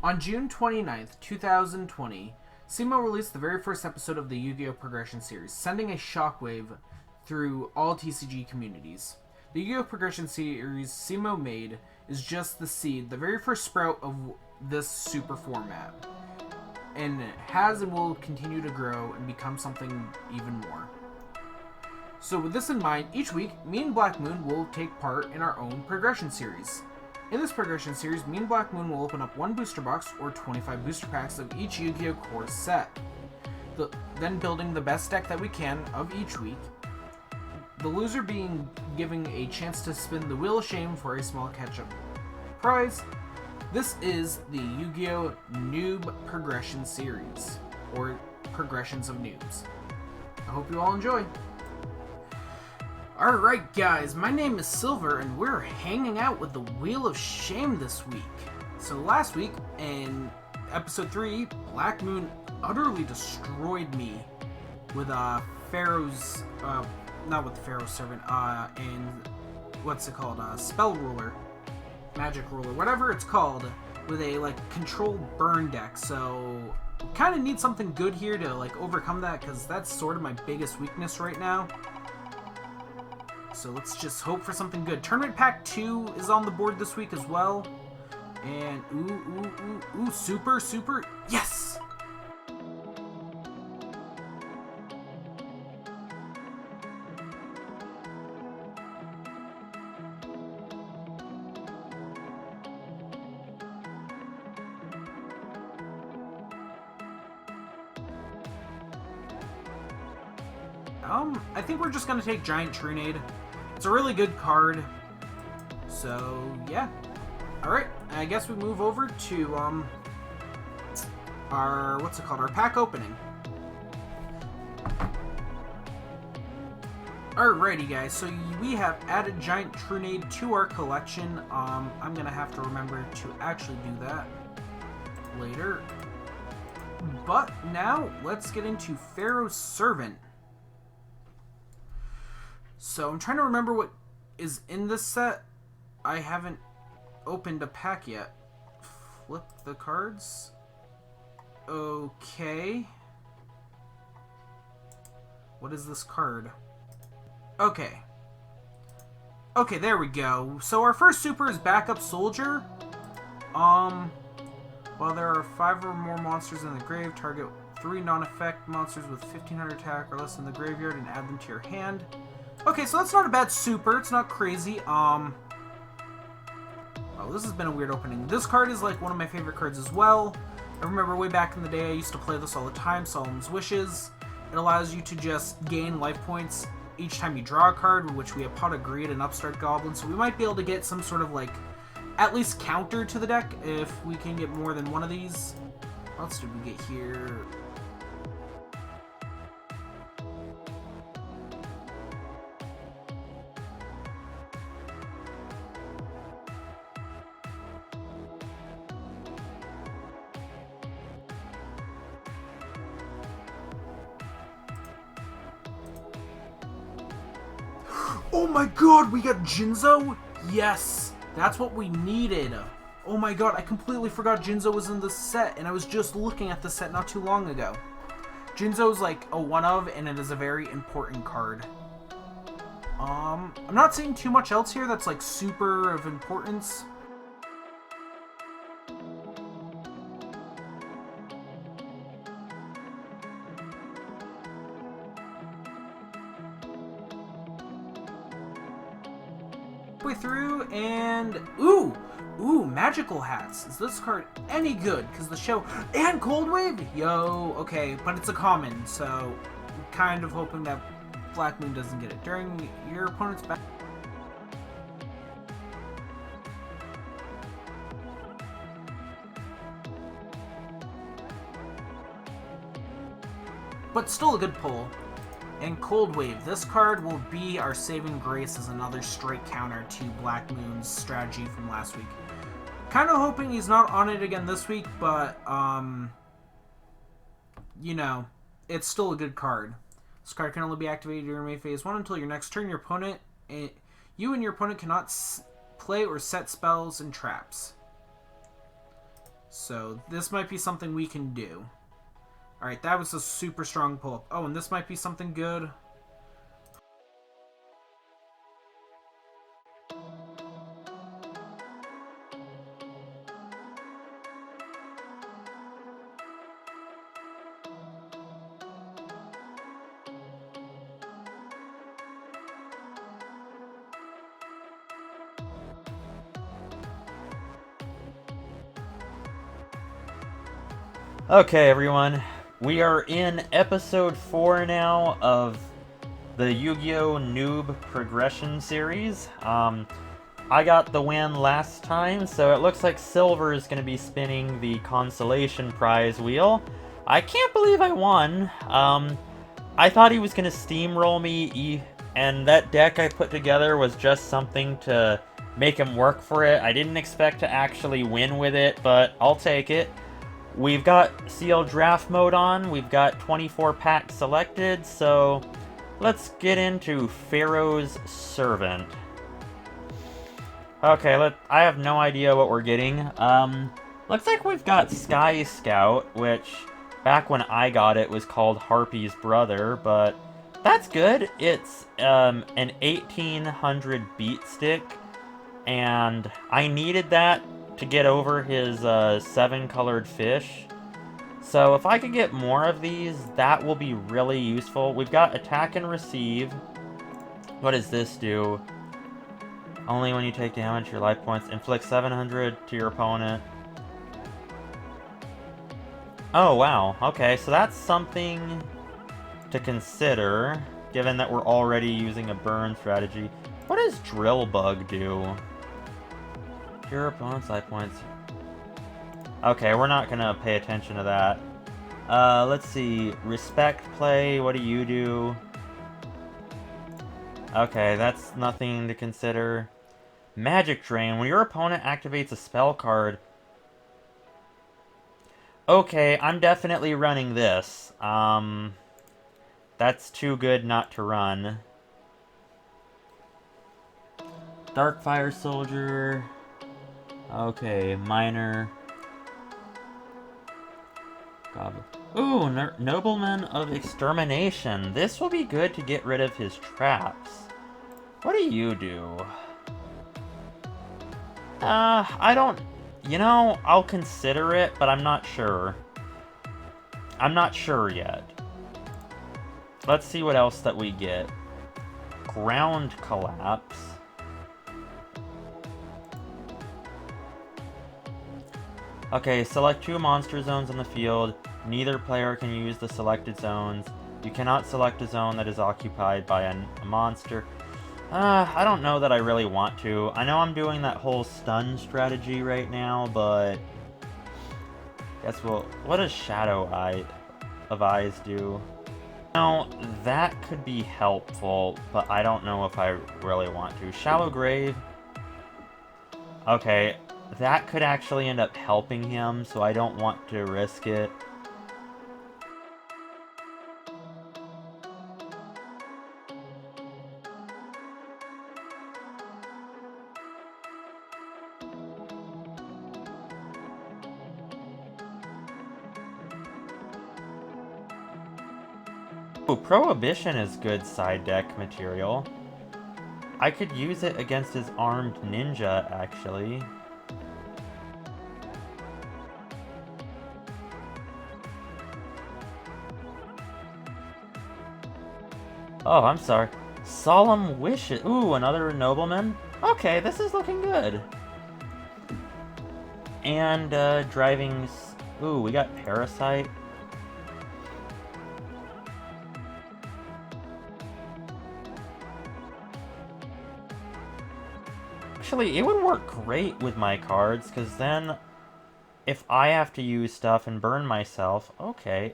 On June 29th, 2020, SEMO released the very first episode of the Yu-Gi-Oh! Progression series, sending a shockwave through all TCG communities. The Yu-Gi-Oh! Progression series SEMO made is just the seed, the very first sprout of this super format, and it has and will continue to grow and become something even more. So with this in mind, each week, me and Black Moon will take part in our own progression series. In this progression series, me and Black Moon will open up one booster box or 25 booster packs of each Yu-Gi-Oh! Core set, then building the best deck that we can of each week, the loser being given a chance to spin the Wheel of Shame for a small catch-up prize. This is the Yu-Gi-Oh! Noob Progression Series, or Progressions of Noobs. I hope you all enjoy. Alright guys, my name is Silver and we're hanging out with the Wheel of Shame this week. So last week, in episode 3, Black Moon utterly destroyed me with Pharaoh's, not with the Pharaoh's Servant, and what's it called, Spell Ruler, Magic Ruler, whatever it's called, with a, control burn deck. So, kind of need something good here to, overcome that, because that's sort of my biggest weakness right now. So let's just hope for something good. Tournament Pack 2 is on the board this week as well. And, super, yes! I think we're just gonna take Giant Trunade. It's a really good card. So, yeah. Alright, I guess we move over to, our pack opening. Alrighty, guys, so we have added Giant Trunade to our collection. I'm gonna have to remember to actually do that later. But now, let's get into Pharaoh's Servant. So, I'm trying to remember what is in this set. I haven't opened a pack yet. Flip the cards. Okay. What is this card? Okay. Okay, there we go. So, our first super is Backup Soldier. While there are 5 or more monsters in the grave, target 3 non-effect monsters with 1500 attack or less in the graveyard and add them to your hand. Okay, so that's not a bad super. It's not crazy. Oh, this has been a weird opening. This card is one of my favorite cards as well. I remember way back in the day I used to play this all the time, Solemn's Wishes. It allows you to just gain life points each time you draw a card, which we have Pot of Greed and Upstart Goblin, so we might be able to get some sort of at least counter to the deck if we can get more than one of these. What else did we get here? Oh my god, we got Jinzo? Yes! That's what we needed. Oh my god, I completely forgot Jinzo was in the set, and I was just looking at the set not too long ago. Jinzo's a one of, and it is a very important card. I'm not seeing too much else here that's super of importance. Way through, and ooh, magical hats. Is this card any good? Because the show and Cold Wave, yo, okay, but it's a common, so I'm kind of hoping that Black Moon doesn't get it during your opponent's back. But still a good pull. And Cold Wave, this card will be our saving grace as another straight counter to Black Moon's strategy from last week. Kind of hoping he's not on it again this week, but, you know, it's still a good card. This card can only be activated during main phase 1 until your next turn. You and your opponent cannot play or set spells and traps. So So this might be something we can do. Alright, that was a super strong pull-up. Oh, and this might be something good. Okay, everyone, we are in episode 4 now of the Yu-Gi-Oh! Noob Progression series. I got the win last time, so it looks like Silver is going to be spinning the consolation prize wheel. I can't believe I won. I thought he was going to steamroll me, and that deck I put together was just something to make him work for it. I didn't expect to actually win with it, but I'll take it. We've got CL Draft Mode on, we've got 24 packs selected, so let's get into Pharaoh's Servant. Okay, I have no idea what we're getting. Looks like we've got Sky Scout, which back when I got it was called Harpy's brother, but that's good. It's an 1800 beat stick, and I needed that to get over his 7-colored fish. So if I could get more of these, that will be really useful. We've got Attack and Receive. What does this do? Only when you take damage, your life points. Inflict 700 to your opponent. Oh, wow. Okay, so that's something to consider, given that we're already using a burn strategy. What does Drill Bug do? Your opponent's life points. Okay, we're not gonna pay attention to that. Let's see. Respect play, what do you do? Okay, that's nothing to consider. Magic Drain, when your opponent activates a spell card. Okay, I'm definitely running this. That's too good not to run. Darkfire Soldier. Okay, Minor. Goblin. Ooh, Nobleman of Extermination. This will be good to get rid of his traps. What do you do? I don't... You know, I'll consider it, but I'm not sure. I'm not sure yet. Let's see what else that we get. Ground Collapse. Okay, select 2 monster zones on the field. Neither player can use the selected zones. You cannot select a zone that is occupied by a monster. I don't know that I really want to. I know I'm doing that whole stun strategy right now, but... Guess we'll... What does Shadow of Eyes do? No, that could be helpful, but I don't know if I really want to. Shallow Grave. Okay, that could actually end up helping him, so I don't want to risk it. Ooh, Prohibition is good side deck material. I could use it against his armed ninja, actually. Oh, I'm sorry. Solemn Wishes. Ooh, another nobleman? Okay, this is looking good. And, driving... Ooh, we got Parasite. Actually, it would work great with my cards, because then if I have to use stuff and burn myself... Okay.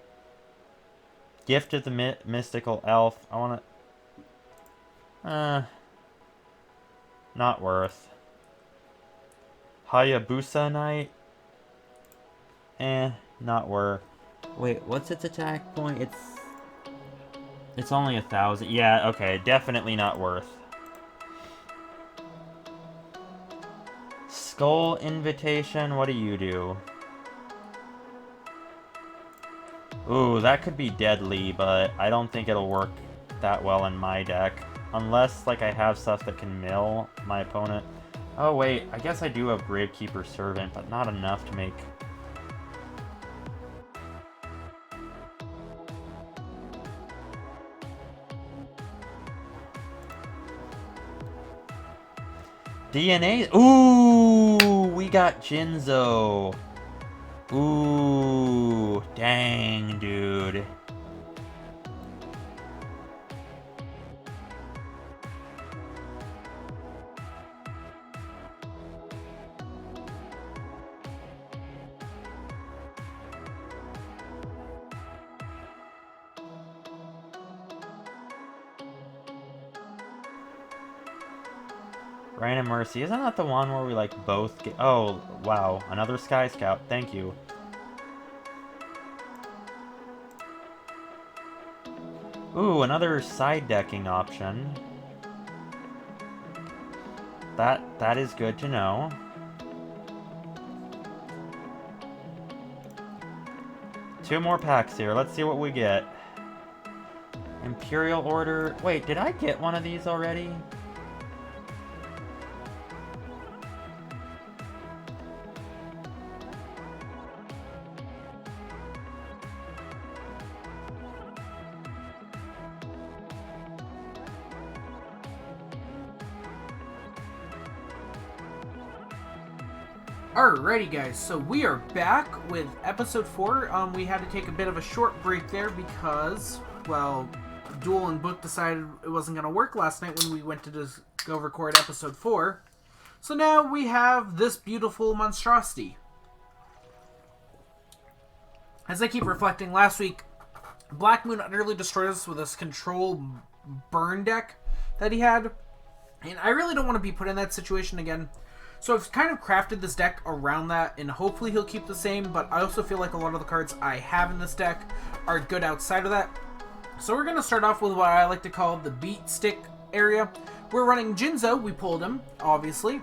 Gift of the Mystical Elf. I want to... not worth. Hayabusa Knight. Not worth. Wait, what's its attack point? It's only 1,000. Yeah, okay, definitely not worth. Skull Invitation, what do you do? Ooh, that could be deadly, but I don't think it'll work that well in my deck. Unless, like, I have stuff that can mill my opponent. Oh, wait, I guess I do have Gravekeeper Servant, but not enough to make... DNA? Ooh, we got Jinzo. Ooh, dang, dude. Rain and Mercy. Isn't that the one where we, like, both get... Oh, wow. Another Sky Scout. Thank you. Ooh, another side decking option. That is good to know. Two more packs here. Let's see what we get. Imperial Order. Wait, did I get one of these already? Alrighty guys, so we are back with episode 4. We had to take a bit of a short break there because, well, Duel and Book decided it wasn't going to work last night when we went to just go record episode 4. So now we have this beautiful monstrosity. As I keep reflecting, last week, Black Moon utterly destroyed us with this control burn deck that he had. And I really don't want to be put in that situation again. So I've kind of crafted this deck around that, and hopefully he'll keep the same, but I also feel like a lot of the cards I have in this deck are good outside of that. So we're going to start off with what I like to call the beat stick area. We're running Jinzo. We pulled him, obviously.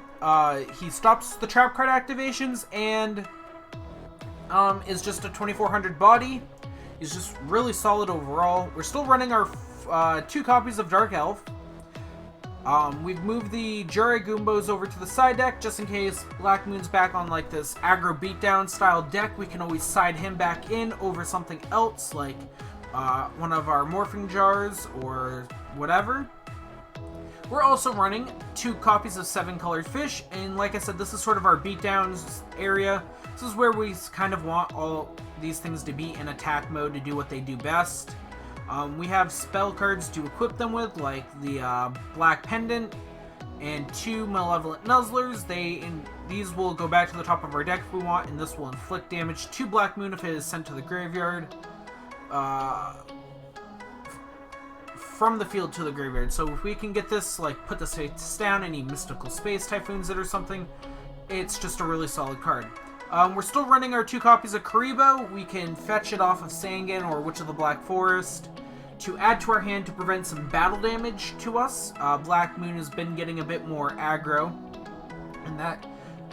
He stops the trap card activations and is just a 2400 body. He's just really solid overall. We're still running our 2 copies of Dark Elf. We've moved the Jure Goombos over to the side deck, just in case Black Moon's back on like this aggro beatdown style deck. We can always side him back in over something else, like one of our Morphing Jars or whatever. We're also running 2 copies of 7 Colored Fish, and like I said, this is sort of our beatdowns area. This is where we kind of want all these things to be in attack mode to do what they do best. We have spell cards to equip them with, like the Black Pendant and 2 Malevolent Nuzzlers. These will go back to the top of our deck if we want, and this will inflict damage to Black Moon if it is sent to the graveyard. From the field to the graveyard. So if we can get this, like, put this face down, any Mystical Space Typhoons it or something, it's just a really solid card. We're still running our 2 copies of Karibo. We can fetch it off of Sangan or Witch of the Black Forest to add to our hand to prevent some battle damage to us. Black Moon has been getting a bit more aggro. And that.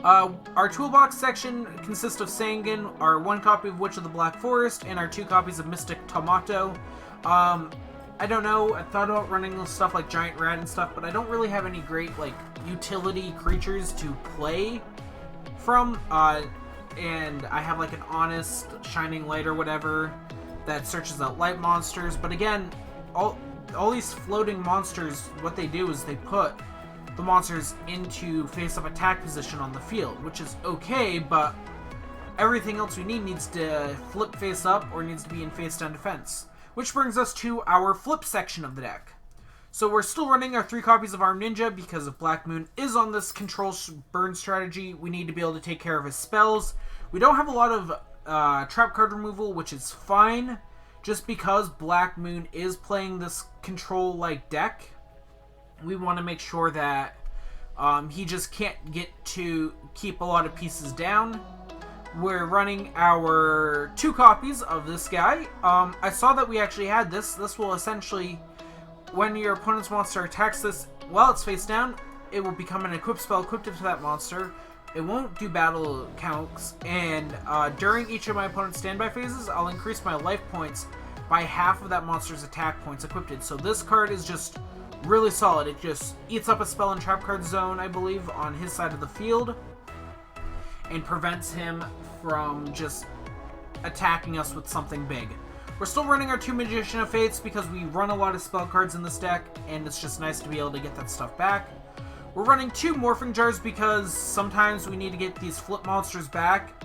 Our toolbox section consists of Sangan, our 1 copy of Witch of the Black Forest, and our 2 copies of Mystic Tomato. I don't know, I thought about running stuff like Giant Rat and stuff, but I don't really have any great, like, utility creatures to play from. And I have like an Honest Shining Light or whatever that searches out light monsters. But again, all these floating monsters, what they do is they put the monsters into face-up attack position on the field, which is okay, but everything else we need needs to flip face-up or needs to be in face-down defense. Which brings us to our flip section of the deck. So we're still running our 3 copies of Arm Ninja because if Black Moon is on this control burn strategy, we need to be able to take care of his spells. We don't have a lot of trap card removal, which is fine, just because Black Moon is playing this control-like deck. We want to make sure that he just can't get to keep a lot of pieces down. We're running our 2 copies of this guy. I saw that we actually had this. This will essentially... When your opponent's monster attacks this while it's face down, it will become an equip spell equipped to that monster. it won't do battle counts, and during each of my opponent's standby phases, I'll increase my life points by half of that monster's attack points equipped. So this card is just really solid. It just eats up a spell and trap card zone, I believe, on his side of the field, and prevents him from just attacking us with something big. We're still running our 2 Magician of Fates because we run a lot of spell cards in this deck, and it's just nice to be able to get that stuff back. We're running 2 Morphing Jars because sometimes we need to get these flip monsters back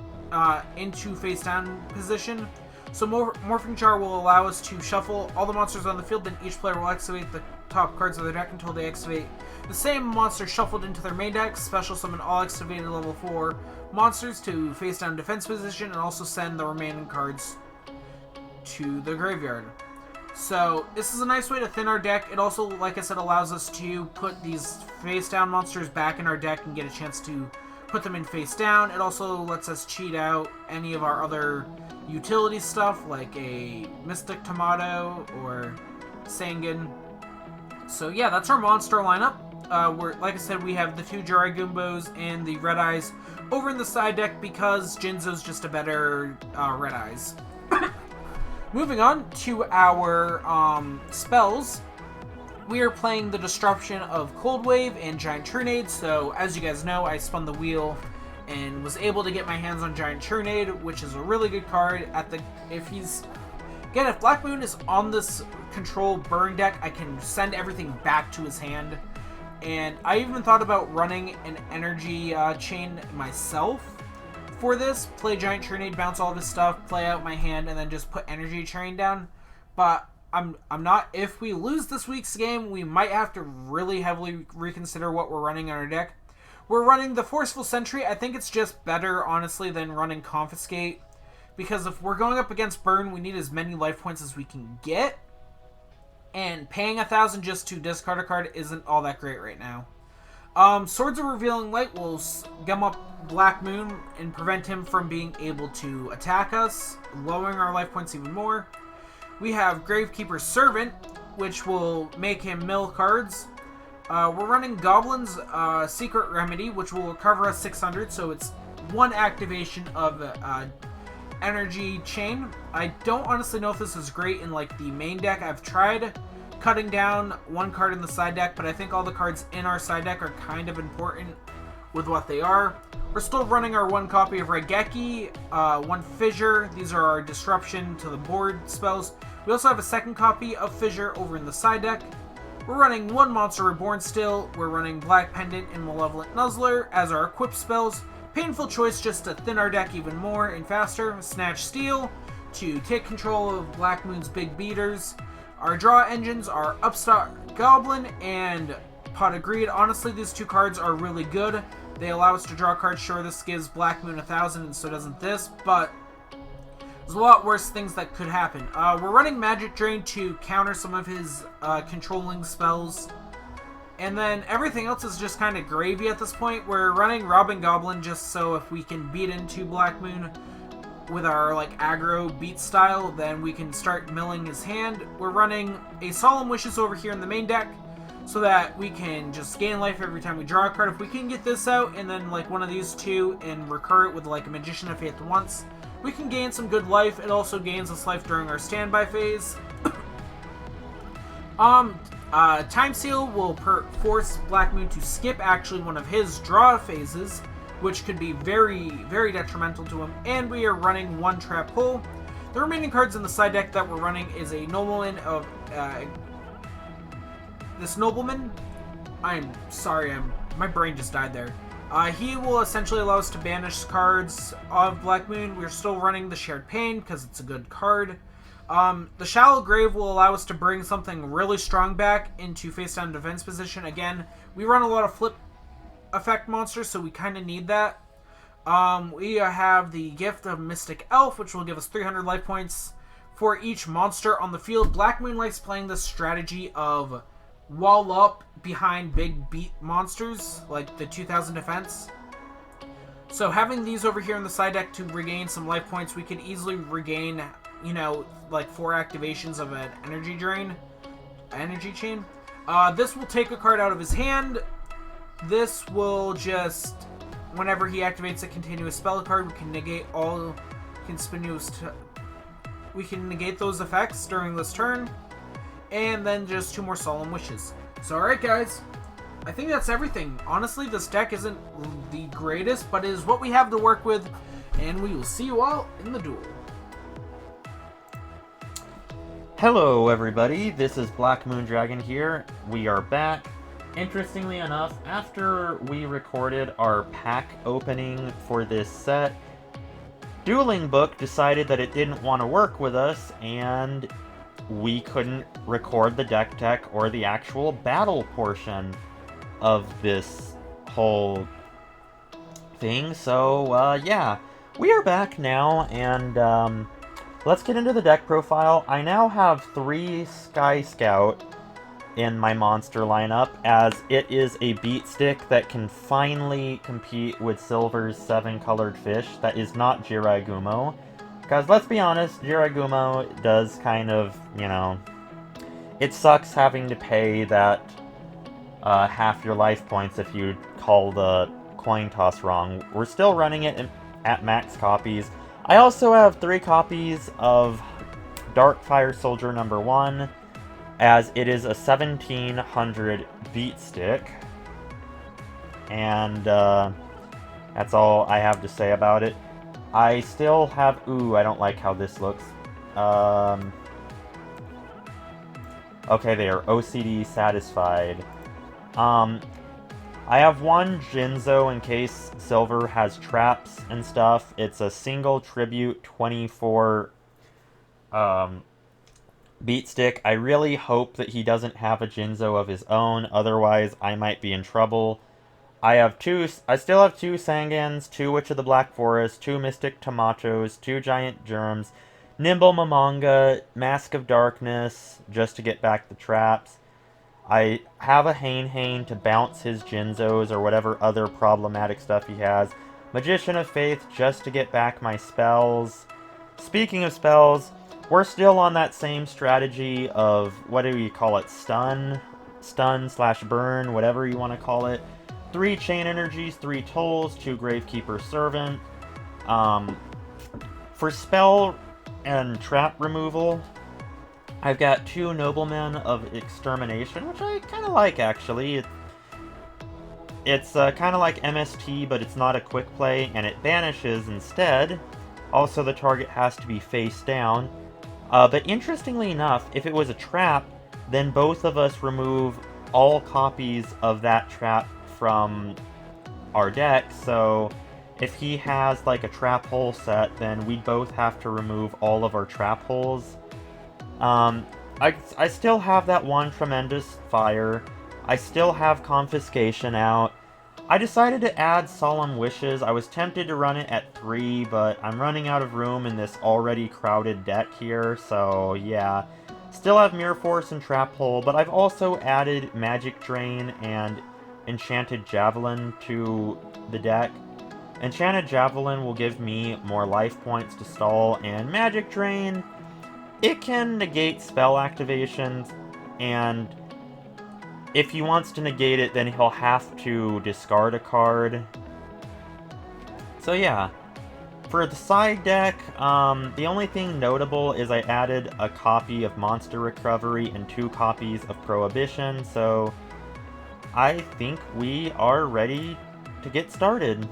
into face down position. So Morphing Jar will allow us to shuffle all the monsters on the field, then each player will activate the top cards of their deck until they activate the same monster shuffled into their main deck, special summon all activated level 4 monsters to face down defense position, and also send the remaining cards to the graveyard. So this is a nice way to thin our deck. It also, like I said, allows us to put these face down monsters back in our deck and get a chance to put them in face down. It also lets us cheat out any of our other utility stuff like a Mystic Tomato or Sangan. So yeah, that's our monster lineup. Like I said, we have the 2 Jirai Goombos and the Red Eyes over in the side deck because Jinzo's just a better Red Eyes. Moving on to our spells, we are playing the Disruption of Cold Wave and Giant Trunade. So as you guys know, I spun the wheel and was able to get my hands on Giant Trunade, which is a really good card. If Black Moon is on this control burn deck, I can send everything back to his hand. And I even thought about running an energy chain myself for this. Play Giant Trunade, bounce all this stuff, play out my hand, and then just put energy train down. But I'm not. If we lose this week's game, we might have to really heavily reconsider what we're running on our deck. We're running the Forceful Sentry. I think it's just better, honestly, than running Confiscate. Because if we're going up against Burn, we need as many life points as we can get. And paying 1,000 just to discard a card isn't all that great right now. Swords of Revealing Light will gum up Black Moon and prevent him from being able to attack us, lowering our life points even more. We have Gravekeeper's Servant, which will make him mill cards. We're running Goblin's Secret Remedy, which will recover us 600, so it's 1 activation of Energy Chain. I don't honestly know if this is great in like the main deck. I've tried cutting down 1 card in the side deck, but I think all the cards in our side deck are kind of important with what they are. We're still running our 1 copy of Raigeki, 1 Fissure. These are our disruption to the board spells. We also have a 2nd copy of Fissure over in the side deck. We're running 1 Monster Reborn still. We're running Black Pendant and Malevolent Nuzzler as our equip spells. Painful Choice just to thin our deck even more and faster. Snatch Steel to take control of Black Moon's big beaters. Our draw engines are Upstart Goblin and Pot of Greed. Honestly, these 2 cards are really good. They allow us to draw cards. Sure, this gives Black Moon 1,000 and so doesn't this, but there's a lot worse things that could happen. We're running Magic Drain to counter some of his controlling spells. And then everything else is just kind of gravy at this point. We're running Robin Goblin just so if we can beat into Black Moon with our like aggro beat style, then we can start milling his hand. We're running a Solemn Wishes over here in the main deck so that we can just gain life every time we draw a card. If we can get this out and then like one of these 2 and recur it with like a Magician of Faith once, we can gain some good life. It also gains us life during our standby phase. Time Seal will force Black Moon to skip actually one of his draw phases, which could be very, very detrimental to him. And we are running 1 Trap Hole. The remaining cards in the side deck that we're running is a Nobleman of... this Nobleman... I'm sorry, my brain just died there. He will essentially allow us to banish cards of Black Moon. We're still running the Shared Pain because it's a good card. The Shallow Grave will allow us to bring something really strong back into face-down defense position. Again, we run a lot of flip effect monsters, so we kind of need that. We have the Gift of Mystic Elf, which will give us 300 life points for each monster on the field. Black Moon likes playing this strategy of wall up behind big beat monsters, like the 2000 defense. So having these over here in the side deck to regain some life points, we can easily regain, you know, like 4 activations of an energy chain. This will take a card out of his hand. This will just whenever he activates a continuous spell card, we can negate all continuous. We can negate those effects during this turn, and then just 2 more Solemn Wishes. So, alright guys, I think that's everything. Honestly, this deck isn't the greatest, but it is what we have to work with, and we will see you all in the duel. Hello everybody, this is BlackMoonDragon here. We are back. Interestingly enough, after we recorded our pack opening for this set, Dueling Book decided that it didn't want to work with us, and we couldn't record the deck tech or the actual battle portion of this whole thing. So, yeah, we are back now, and let's get into the deck profile. I now have 3 Sky Scout in my monster lineup, as it is a beat stick that can finally compete with Silver's 7-colored fish that is not Jiraigumo. Because, let's be honest, Jiraigumo does kind of, you know, it sucks having to pay that half your life points if you call the coin toss wrong. We're still running it at max copies. I also have 3 copies of Darkfire Soldier number 1, as it is a 1700 beat stick. And that's all I have to say about it. I still have... Ooh, I don't like how this looks. Okay, they are OCD satisfied. I have 1 Jinzo in case Silver has traps and stuff. It's a single Tribute 24 beat stick. I really hope that he doesn't have a Jinzo of his own, otherwise I might be in trouble. I still have 2 Sangans, 2 Witch of the Black Forest, 2 Mystic Tomachos, 2 Giant Germs, Nimble Mamanga, Mask of Darkness, just to get back the traps. I have a Hane to bounce his Jinzos or whatever other problematic stuff he has. Magician of Faith, just to get back my spells. Speaking of spells, we're still on that same strategy of, what do you call it, stun / burn, whatever you want to call it. 3 Chain Energies, 3 Tolls, 2 Gravekeeper Servant. For spell and trap removal, I've got 2 Noblemen of Extermination, which I kind of like, actually. It's kind of like MST, but it's not a quick play, and it banishes instead. Also, the target has to be face down. But interestingly enough, if it was a trap, then both of us remove all copies of that trap from our deck, so if he has like a trap hole set, then we both have to remove all of our trap holes. I still have that 1 Tremendous Fire. I still have Confiscation out. I decided to add Solemn Wishes. I was tempted to run it at 3, but I'm running out of room in this already crowded deck here, so yeah. Still have Mirror Force and Trap Hole, but I've also added Magic Drain and Enchanted Javelin to the deck. Enchanted Javelin will give me more life points to stall, and Magic Drain, it can negate spell activations, and if he wants to negate it, then he'll have to discard a card. So yeah. For the side deck, the only thing notable is I added a copy of Monster Recovery and 2 copies of Prohibition, so I think we are ready to get started.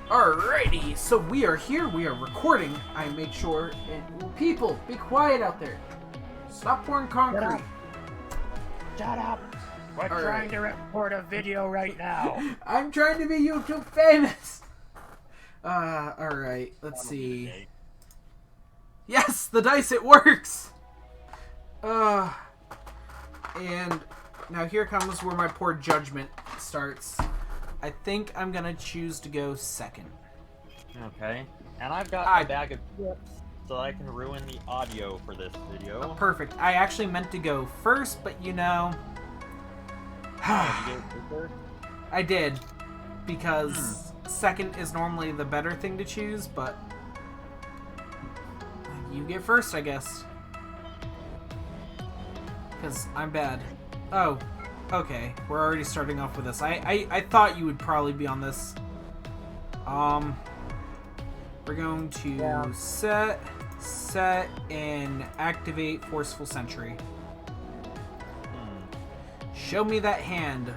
Alrighty, so we are here, we are recording. I make sure, people, be quiet out there. Stop pouring concrete. Shut up! We're trying to record a video right now. I'm trying to be YouTube famous. Alright, let's see. Yes, the dice, it works! And now here comes where my poor judgment starts. I think I'm gonna choose to go second. Okay. And I've got a bag of chips, so I can ruin the audio for this video. Perfect. I actually meant to go first, but you know... I did. Because second is normally the better thing to choose, but... You get first, I guess. Because I'm bad. Oh. Okay, we're already starting off with this. I thought you would probably be on this. We're going to set, and activate Forceful Sentry. Show me that hand.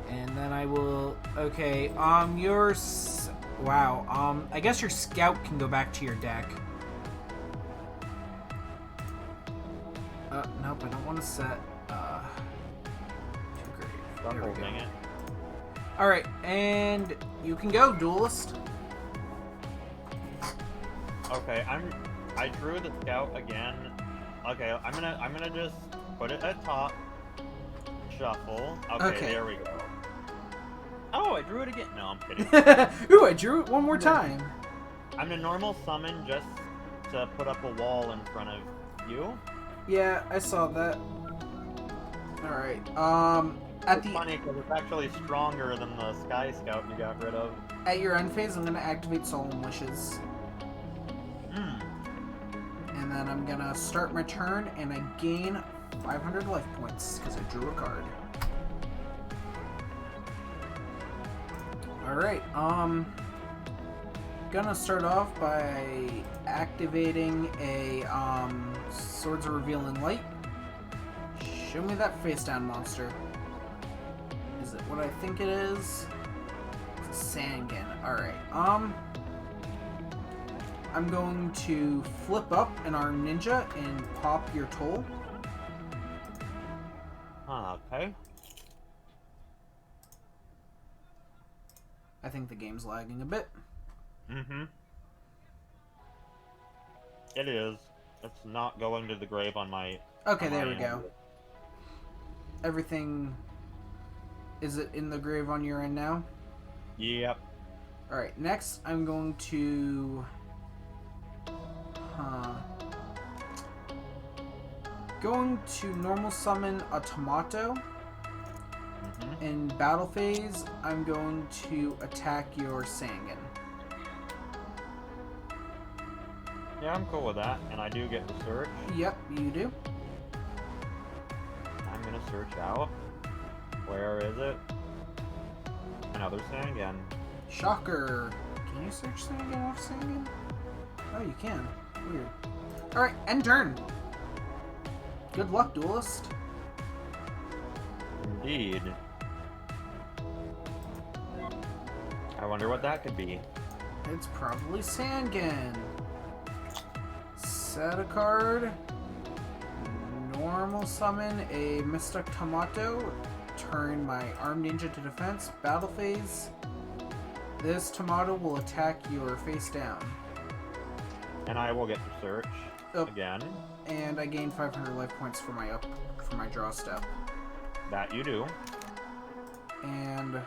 And then I will... Okay, wow, I guess your scout can go back to your deck. Nope, I don't want to set, too great. There we go. Alright, and you can go, Duelist. Okay, I drew the scout again. Okay, I'm gonna just put it at top. Shuffle. Okay, there we go. Oh, I drew it again. No, I'm kidding. Ooh, I drew it one more time. I'm gonna normal summon just to put up a wall in front of you. Yeah, I saw that. Alright, It's funny because it's actually stronger than the Sky Scout you got rid of. At your end phase, I'm gonna activate Solemn Wishes. And then I'm gonna start my turn, and I gain 500 life points because I drew a card. Alright, gonna start off by activating a Swords of Revealing Light. Show me that face down monster. Is it what I think it is? It's a Sangan. Alright, I'm going to flip up an Armed Ninja and pop your toll. Okay. I think the game's lagging a bit. It is. It's not going to the grave on my... Okay, there we go. Everything... Is it in the grave on your end now? Yep. Alright, next I'm going to... Going to normal summon a Tomato. In battle phase, I'm going to attack your Sangan. Yeah, I'm cool with that, and I do get to search. Yep, you do. I'm gonna search out. Where is it? Another Sangan. Shocker! Can you search Sangan off Sangan? Oh, you can. Weird. Alright, end turn! Good luck, Duelist. Indeed. I wonder what that could be. It's probably Sangan. Set a card. Normal summon a Mystic Tomato. Turn my Armed Ninja to defense. Battle phase. This Tomato will attack your face down. And I will get to search again. And I gain 500 life points for my draw step. That you do. And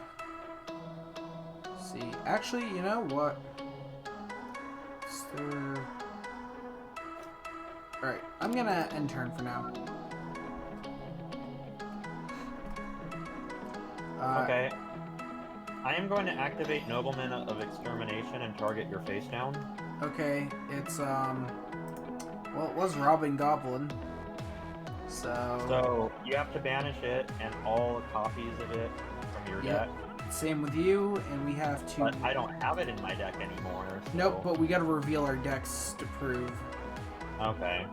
see, actually, you know what? Is there... Alright, I'm gonna end turn for now. Okay. I am going to activate Nobleman of Extermination and target your face down. Okay, it's, well, it was Robbing Goblin. So, you have to banish it and all copies of it from your deck. Same with you, and we have to... But I don't have it in my deck anymore. So... Nope, but we gotta reveal our decks to prove. Okay.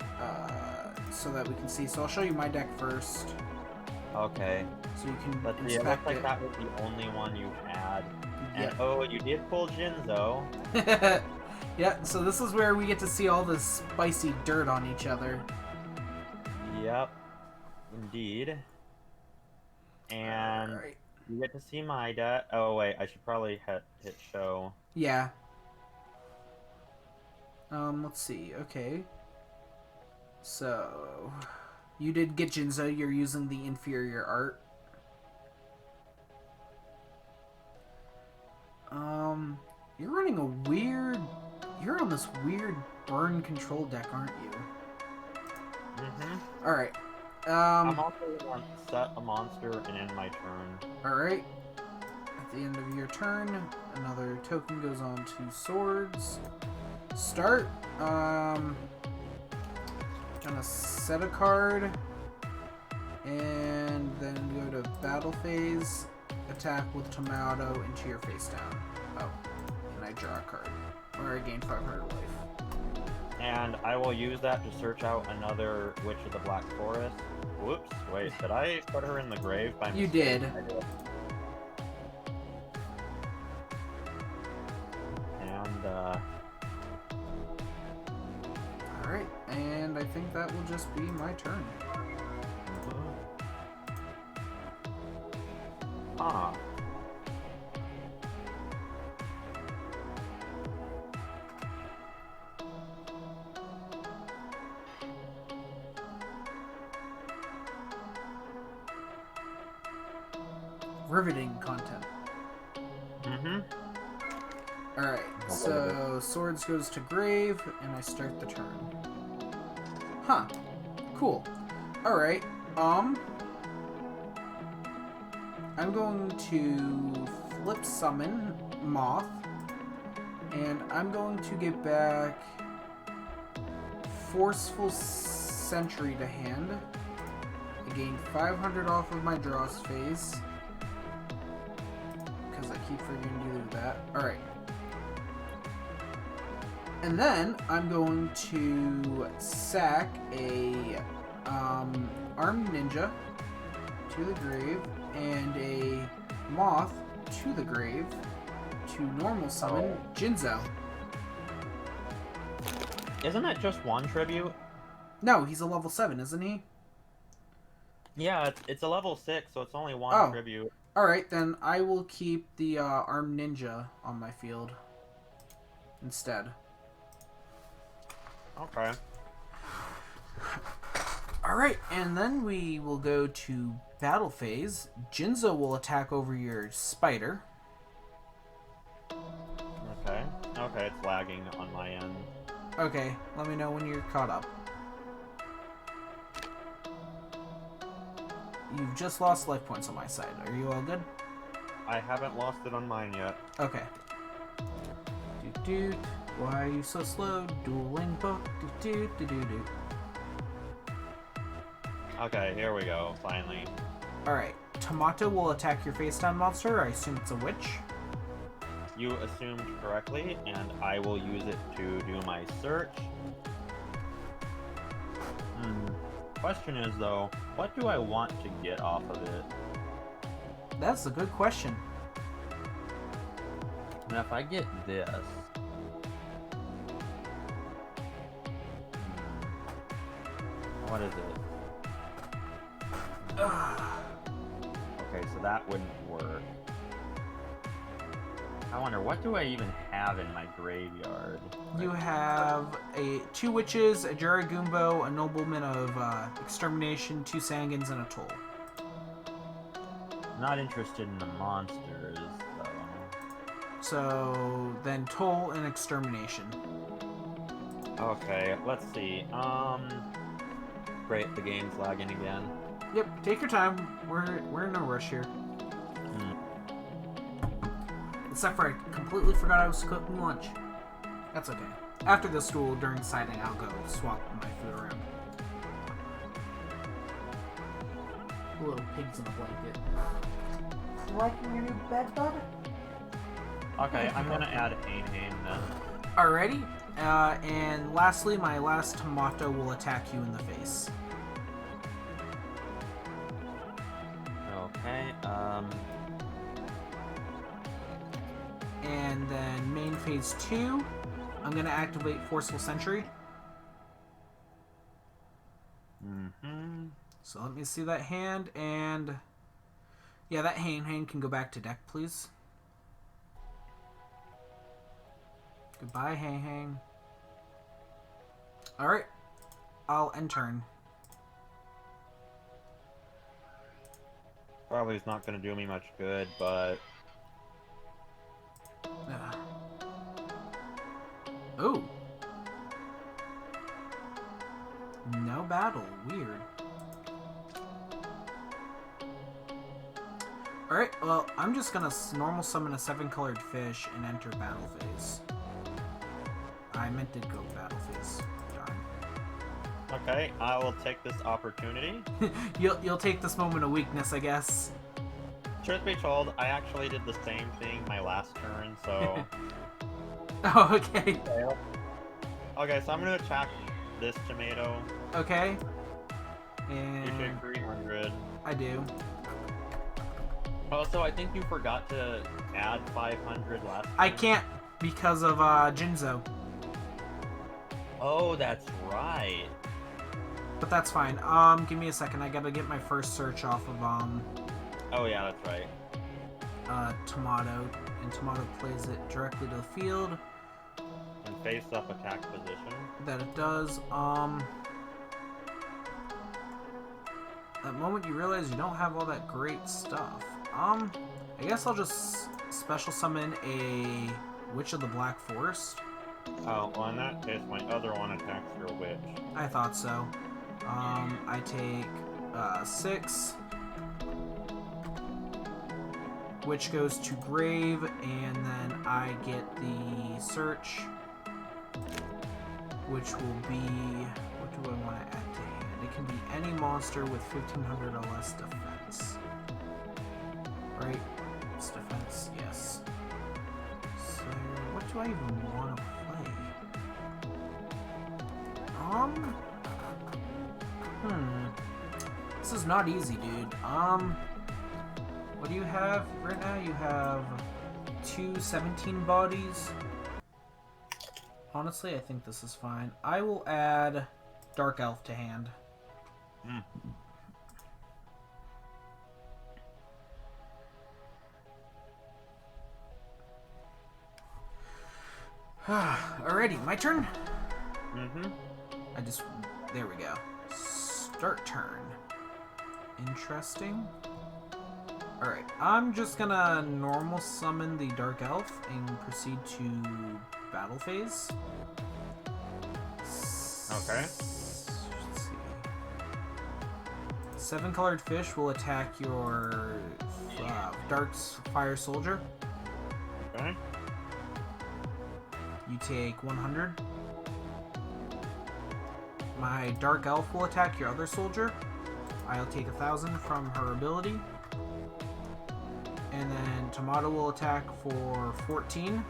So that we can see. So I'll show you my deck first. Okay. So you can But it looks like that was the only one you had. And oh, you did pull Jinzo. Yeah, so this is where we get to see all this spicy dirt on each other. Yep. Indeed. And you get to see my deck. Oh wait, I should probably hit show. Yeah. Let's see. Okay. So, you did get Jinzo. You're using the inferior art. You're running a weird... You're on this weird burn control deck, aren't you? Alright. I'm also going to set a monster and end my turn. Alright. At the end of your turn, another token goes on to swords. Start. Gonna set a card. And then go to battle phase, attack with tomato into your face down. Oh, and I draw a card. Or I gain 500 life. And I will use that to search out another Witch of the Black Forest. Whoops, wait, did I put her in the grave by mistake? You did. I did. And, Alright, and I think that will just be my turn. Ah. Riveting content. Alright, so swords goes to grave, and I start the turn. Huh. Cool. Alright, I'm going to flip summon Moth, and I'm going to get back Forceful Sentry to hand. I gain 500 off of my draws phase, because I keep forgetting to do that. Alright. And then I'm going to sack a armed ninja to the grave and a moth to the grave to normal summon Jinzo. Isn't that just one tribute? No, he's a level 7, isn't he? Yeah, it's a level 6, so it's only one tribute. Alright, then I will keep the armed ninja on my field instead. Okay. Alright, and then we will go to battle phase. Jinzo will attack over your spider. Okay. Okay, it's lagging on my end. Okay, let me know when you're caught up. You've just lost life points on my side. Are you all good? I haven't lost it on mine yet. Okay. Doot doot. Why are you so slow? Dueling book. Doot doot doot doot. Okay, here we go, finally. Alright. Tomato will attack your face down monster. I assume it's a witch. You assumed correctly, and I will use it to do my search. Question is, though, what do I want to get off of it? That's a good question. Now, if I get this... What is it? Okay, so that wouldn't work. I wonder, what do I even have in my graveyard? You have two witches, a Jaragumbo, a nobleman of extermination, 2 Sangans, and a Toll. Not interested in the monsters, though. So then Toll and extermination. Okay, let's see. Great, the game's lagging again. Yep, take your time. We're in no rush here. Except for I completely forgot I was cooking lunch. That's okay. After this duel, during sighting, I'll go swap my food around. Little pigs in a blanket. Liking your new bed, bud? Okay, I'm gonna add Hain then. Alrighty. And lastly, my last tomato will attack you in the face. Okay, And then main phase 2, I'm going to activate Forceful Sentry. So let me see that hand, and yeah, that hand can go back to deck, please. Goodbye, Hang. Alright, I'll end turn. probably is not gonna do me much good, but... Oh. No battle. Weird. Alright, well, I'm just gonna normal summon a 7-colored fish and enter battle phase. I meant to go battle phase. Darn. Okay, I will take this opportunity. You'll take this moment of weakness, I guess. Truth be told, I actually did the same thing my last turn, so... Oh, okay. Okay, so I'm gonna attack this tomato. Okay. You And take 300. I do. Also, I think you forgot to add 500 last I turn. can't because of Jinzo. Oh, that's right. But that's fine. Give me a second. I gotta get my first search off of Oh yeah, that's right. Tomato, and Tomato plays it directly to the field. And face up attack position. That it does. That moment you realize you don't have all that great stuff. I guess I'll just special summon a Witch of the Black Forest. Oh, well in that case, my other one attacks your witch. I thought so. I take 6, which goes to grave, and then I get the search, which will be, what do I want to add to hand? It can be any monster with 1500 or less defense. Right? It's defense, yes. So, what do I even want to play? This is not easy, dude. What do you have right now? You have 2 17 bodies. Honestly, I think this is fine. I will add Dark Elf to hand. Alrighty, my turn? There we go. Start turn. Interesting. Alright, I'm just gonna normal summon the Dark Elf and proceed to battle phase. Okay. Let's see. 7 colored fish will attack your Dark Fire Soldier. Okay. You take 100. My Dark Elf will attack your other soldier. I'll take 1,000 from her ability. And then Tomato will attack for 14.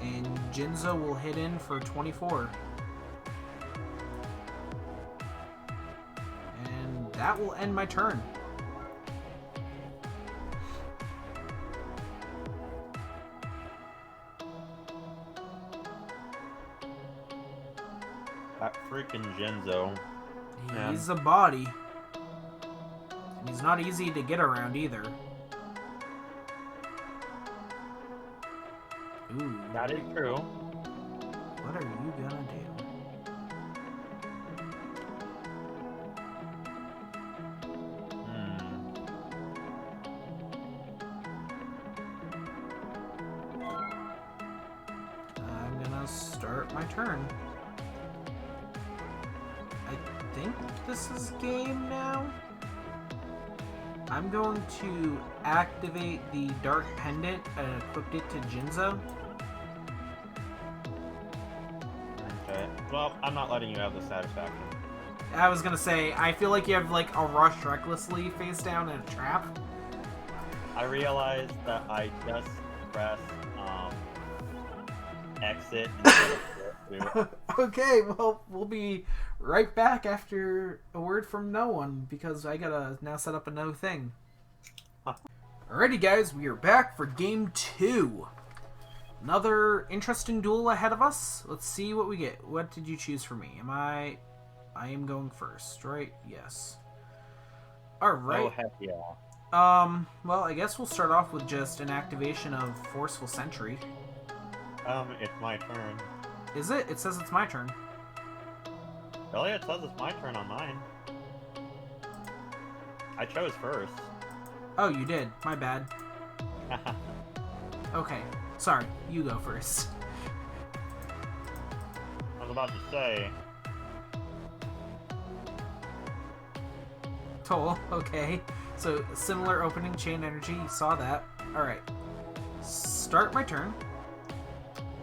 And Jinzo will hit in for 24. And that will end my turn. That freaking Jinzo. He's a body. And he's not easy to get around either. Ooh. That is true. What are you gonna do? I'm gonna start my turn. I think this is game now. I'm going to activate the Dark Pendant and equip it to Jinzo. Okay. Well, I'm not letting you have the satisfaction. I was gonna say, I feel like you have like a rush recklessly face down in a trap. I realized that I just pressed exit instead of Okay, well, we'll be right back after a word from no one, because I gotta now set up a no thing. Alrighty guys, we are back for game 2. Another interesting duel ahead of us. Let's see what we get. What did you choose for me? I am going first, right? Yes. Alright. Oh, heck yeah. Well, I guess we'll start off with just an activation of Forceful Sentry. It's my turn. Is it? It says it's my turn. Really? It says it's my turn on mine. I chose first. Oh, you did. My bad. Okay. Sorry. You go first. I was about to say. Toll. Okay. So, similar opening chain energy. You saw that. Alright. Start my turn.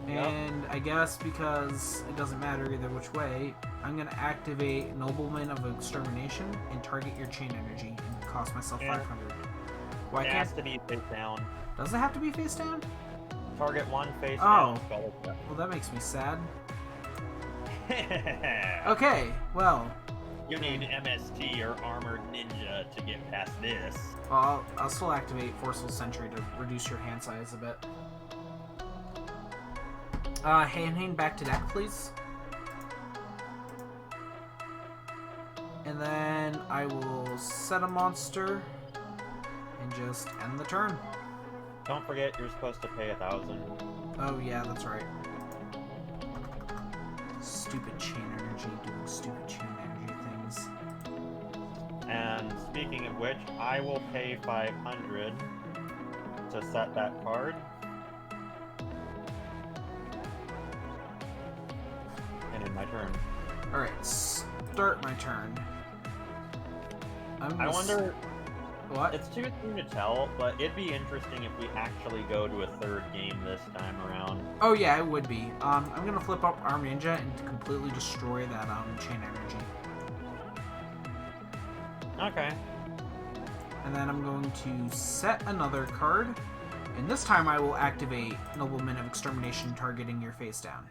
And I guess because it doesn't matter either which way, I'm going to activate Nobleman of Extermination and target your chain energy and cost myself 500. Why It can't... has to be face down. Does it have to be face down? Target one face Oh. down. Well, that makes me sad. Okay, well... You need MST or Armored Ninja to get past this. Well, I'll still activate Forceful Sentry to reduce your hand size a bit. Hand back to deck, please. And then I will set a monster and just end the turn. Don't forget you're supposed to pay 1,000. Oh yeah, that's right. Stupid chain energy doing stupid chain energy things. And speaking of which, I will pay 500 to set that card. And in my turn. Alright, start my turn. I wonder... What? It's too soon to tell, but it'd be interesting if we actually go to a third game this time around. Oh yeah, it would be. I'm gonna flip up Arm Ninja and completely destroy that chain energy. Okay. And then I'm going to set another card, and this time I will activate Nobleman of Extermination targeting your face down.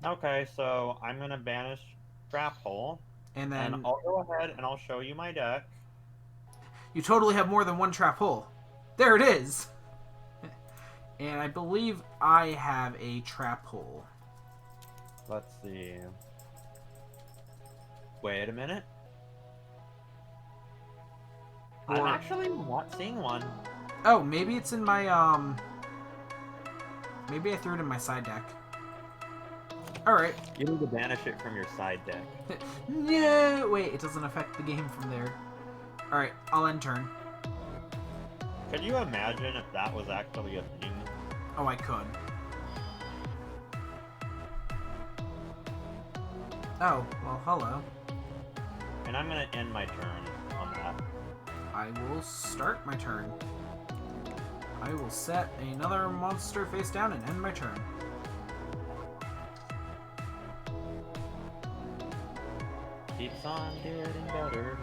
Okay, so I'm gonna banish Trap Hole, And then and I'll go ahead and I'll show you my deck. you totally have more than one trap hole. There it is! And I believe I have a trap hole. Let's see. Wait a minute. I'm Or- actually not seeing one. Oh, maybe it's in my, maybe I threw it in my side deck. Alright. You need to banish it from your side deck. No! Wait, it doesn't affect the game from there. Alright, I'll end turn. Could you imagine if that was actually a thing? Oh, I could. Oh, well, hello. And I'm gonna end my turn on that. I will start my turn. I will set another monster face down and end my turn. Keeps on getting better.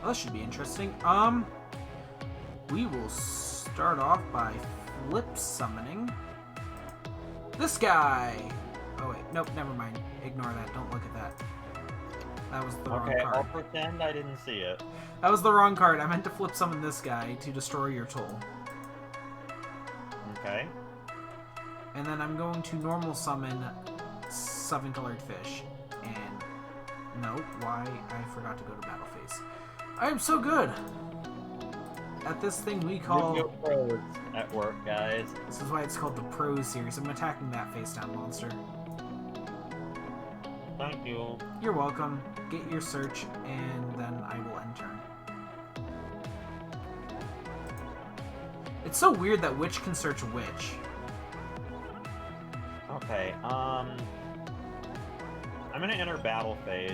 Well, that should be interesting. We will start off by flip summoning this guy. Oh wait, nope, never mind. Ignore that. Don't look at that. That was the wrong Okay, card. I'll pretend I didn't see it. That was the wrong card. I meant to flip summon this guy to destroy your toll. Okay. And then I'm going to normal summon 7-colored fish. And no, why? I forgot to go to battle phase. I am so good at this thing we call... Yu-Gi-Oh! Pros at work, guys. This is why it's called the Pro series. I'm attacking that face down monster. Thank you. You're welcome. Get your search, and then I will end turn. It's so weird that Witch can search Witch. Okay, I'm gonna enter battle phase,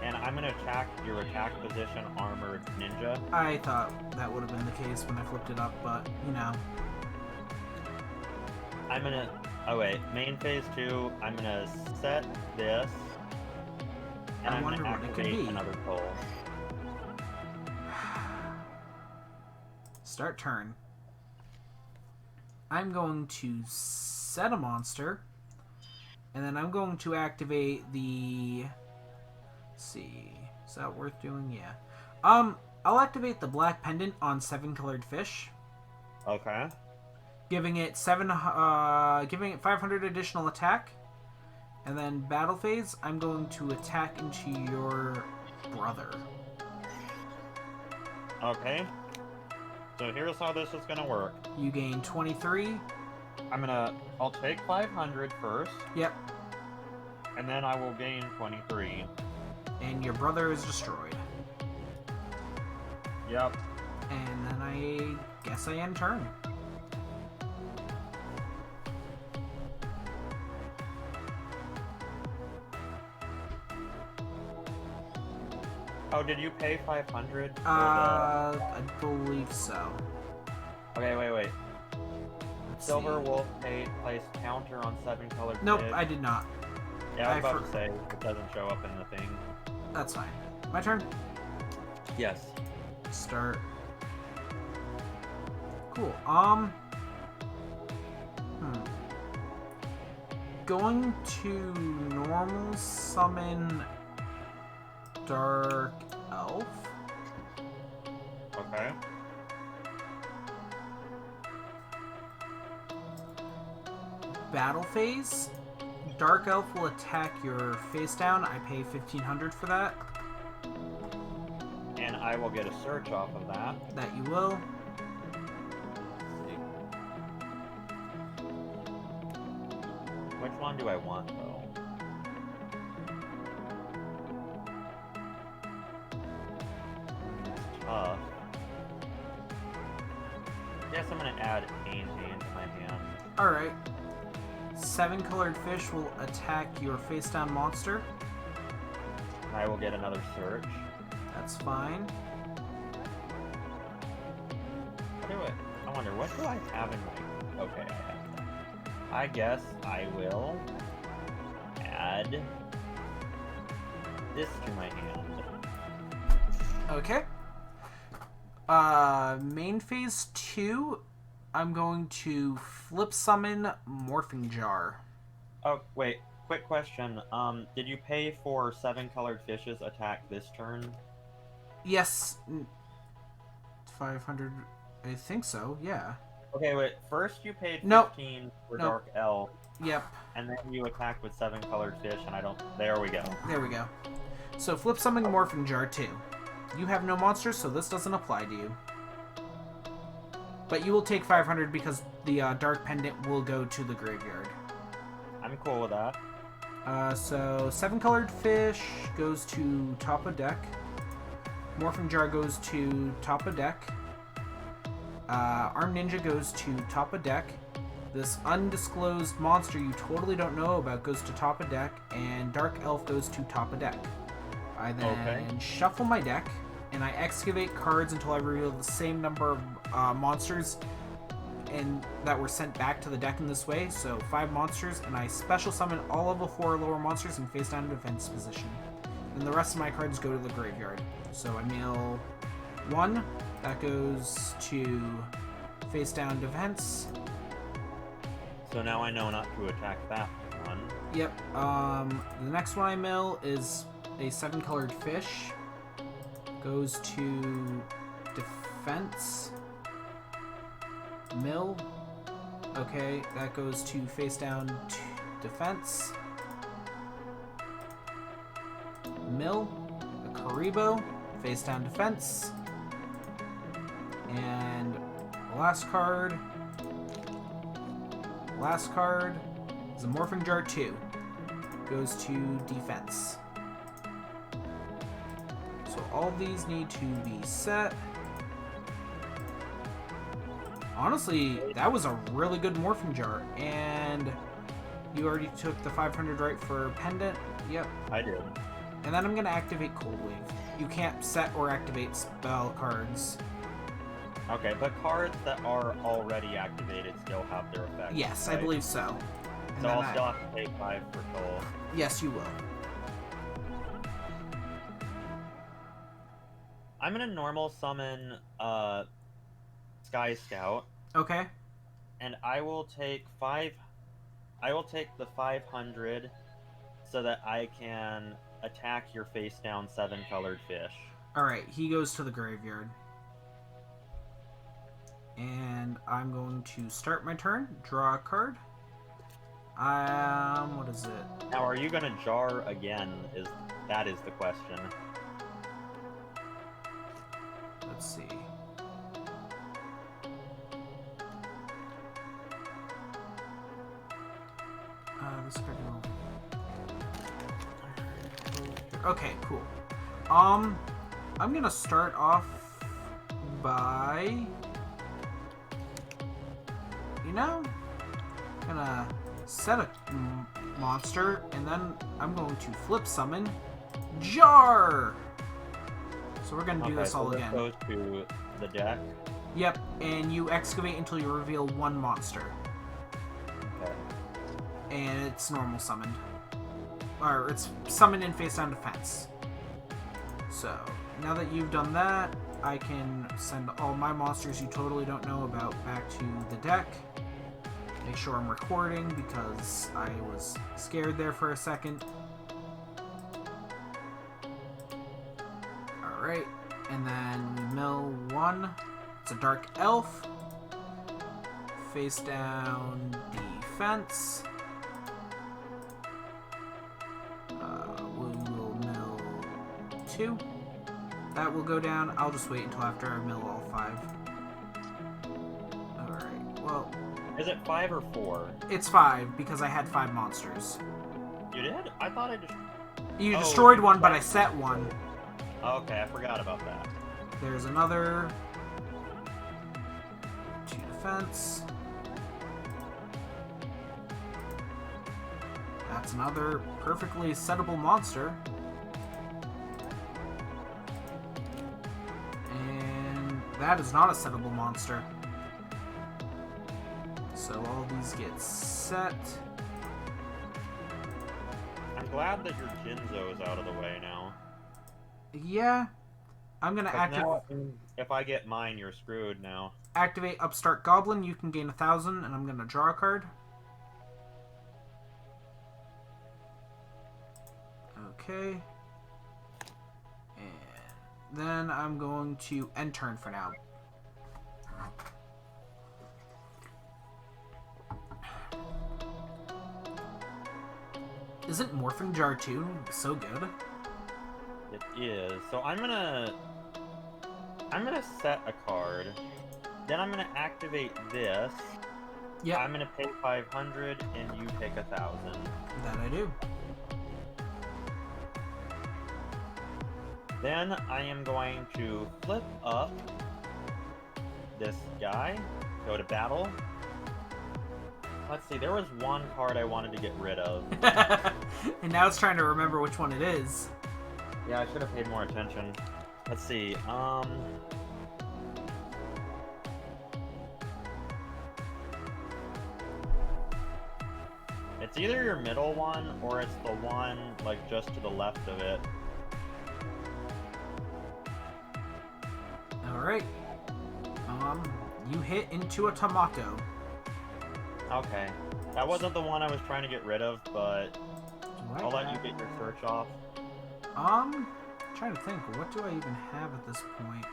and I'm gonna attack your attack position Armored Ninja. I thought that would have been the case when I flipped it up, but, you know. I'm gonna... Oh wait, main phase 2, I'm gonna set this, and I I'm wonder gonna what it could activate be. another toll. Start turn. I'm going to set a monster, and then I'm going to activate the... Let's see, is that worth doing? Yeah. I'll activate the Black Pendant on 7-colored fish, Okay. giving it 500 additional attack, and then battle phase. I'm going to attack into your brother. Okay. So here's how this is gonna work. You gain 23. I'll take 500 first, Yep. and then I will gain 23. And your brother is destroyed. Yep. And then I guess I end turn. Oh, did you pay 500? I believe so. Okay, wait. Let's Silver see. wolf placed counter on 7 colored Nope, fish. I did not. Yeah, I was about to say, it doesn't show up in the thing. That's fine. My turn? Yes. Start. Cool. Going to normal summon Dark Elf. Okay. Battle phase. Dark Elf will attack your face down. I pay 1,500 for that. And I will get a search off of that. That you will. Which one do I want, though? It's tough. Guess I'm gonna add Pain to my hand. Alright. 7 colored fish will attack your face down monster. I will get another search. That's fine. I wonder, what do I have in my... Okay, I have that. I guess I will add this to my hand. Okay. Main phase 2, I'm going to flip summon Morphing Jar. Oh, wait. Quick question. Did you pay for 7 colored fishes attack this turn? Yes. 500. I think so, yeah. Okay, wait. First you paid 15 Nope. for Nope. Dark Elf, Yep. and then you attacked with 7 colored fish, and I don't... There we go. There we go. So flip summon Morphing Jar 2. You have no monsters, so this doesn't apply to you. But you will take 500 because the Dark Pendant will go to the graveyard. I'm cool with that. So 7 colored fish goes to top of deck. Morphing Jar goes to top of deck. Armed Ninja goes to top of deck. This undisclosed monster you totally don't know about goes to top of deck, and Dark Elf goes to top of deck. I then shuffle my deck, and I excavate cards until I reveal the same number of monsters and that were sent back to the deck in this way, so 5 monsters, and I special summon all level 4 or lower monsters in face down defense position. Then the rest of my cards go to the graveyard. So I mill 1, that goes to face down defense. So now I know not to attack that one. Yep. The next one I mill is a 7 colored fish. Goes to defense. Mill. Okay, that goes to face down defense. Mill. A Karibo. Face down defense. And last card. Last card is a Morphing Jar 2. Goes to defense. So all these need to be set. Honestly, that was a really good Morphing Jar. And you already took the 500 right for Pendant. Yep. I did. And then I'm going to activate Cold Wave. You can't set or activate spell cards. Okay, but cards that are already activated still have their effect. Yes, right? I believe so. And So then I'll still have to pay 5 for Toll. Yes, you will. I'm gonna normal summon Sky Scout, Okay. and I will take the 500 so that I can attack your face down 7 colored fish. Alright, he goes to the graveyard. And I'm going to start my turn, draw a card. What is it? Now, are you gonna jar again? That is the question. Let's see. This card will... Okay, cool. I'm gonna start off by... You know, gonna set a monster, and then I'm going to flip summon Jar! So we're gonna do this all so again. Goes to the deck. Yep, and you excavate until you reveal one monster. Okay. And it's normal summoned. Or it's summoned in face down defense. So, now that you've done that, I can send all my monsters you totally don't know about back to the deck. Make sure I'm recording because I was scared there for a second. Alright, and then we mill one. It's a dark elf. Face down defense. We will mill two. That will go down. I'll just wait until after I mill all 5. Alright, well... Is it 5 or 4? It's 5, because I had 5 monsters. You did? I thought I just... You destroyed one, but I set one. Okay, I forgot about that. There's another... 2 defense. That's another perfectly settable monster. And that is not a settable monster. So all these get set. I'm glad that your Jinzo is out of the way now. Yeah. I'm gonna activate... If I get mine, you're screwed now. Activate Upstart Goblin. You can gain 1,000, and I'm gonna draw a card. Okay. And then I'm going to end turn for now. Isn't Morphing Jar 2 so good? It is. So I'm gonna set a card. Then I'm gonna activate this. Yeah. I'm gonna pay 500 and you take 1,000. That I do. Then I am going to flip up this guy, go to battle. Let's see, there was one card I wanted to get rid of. And now it's trying to remember which one it is. Yeah, I should have paid more attention. Let's see, it's either your middle one, or it's the one, like, just to the left of it. Alright. You hit into a tomato. Okay. That wasn't the one I was trying to get rid of, but I'll let you get your search off. Trying to think, what do I even have at this point?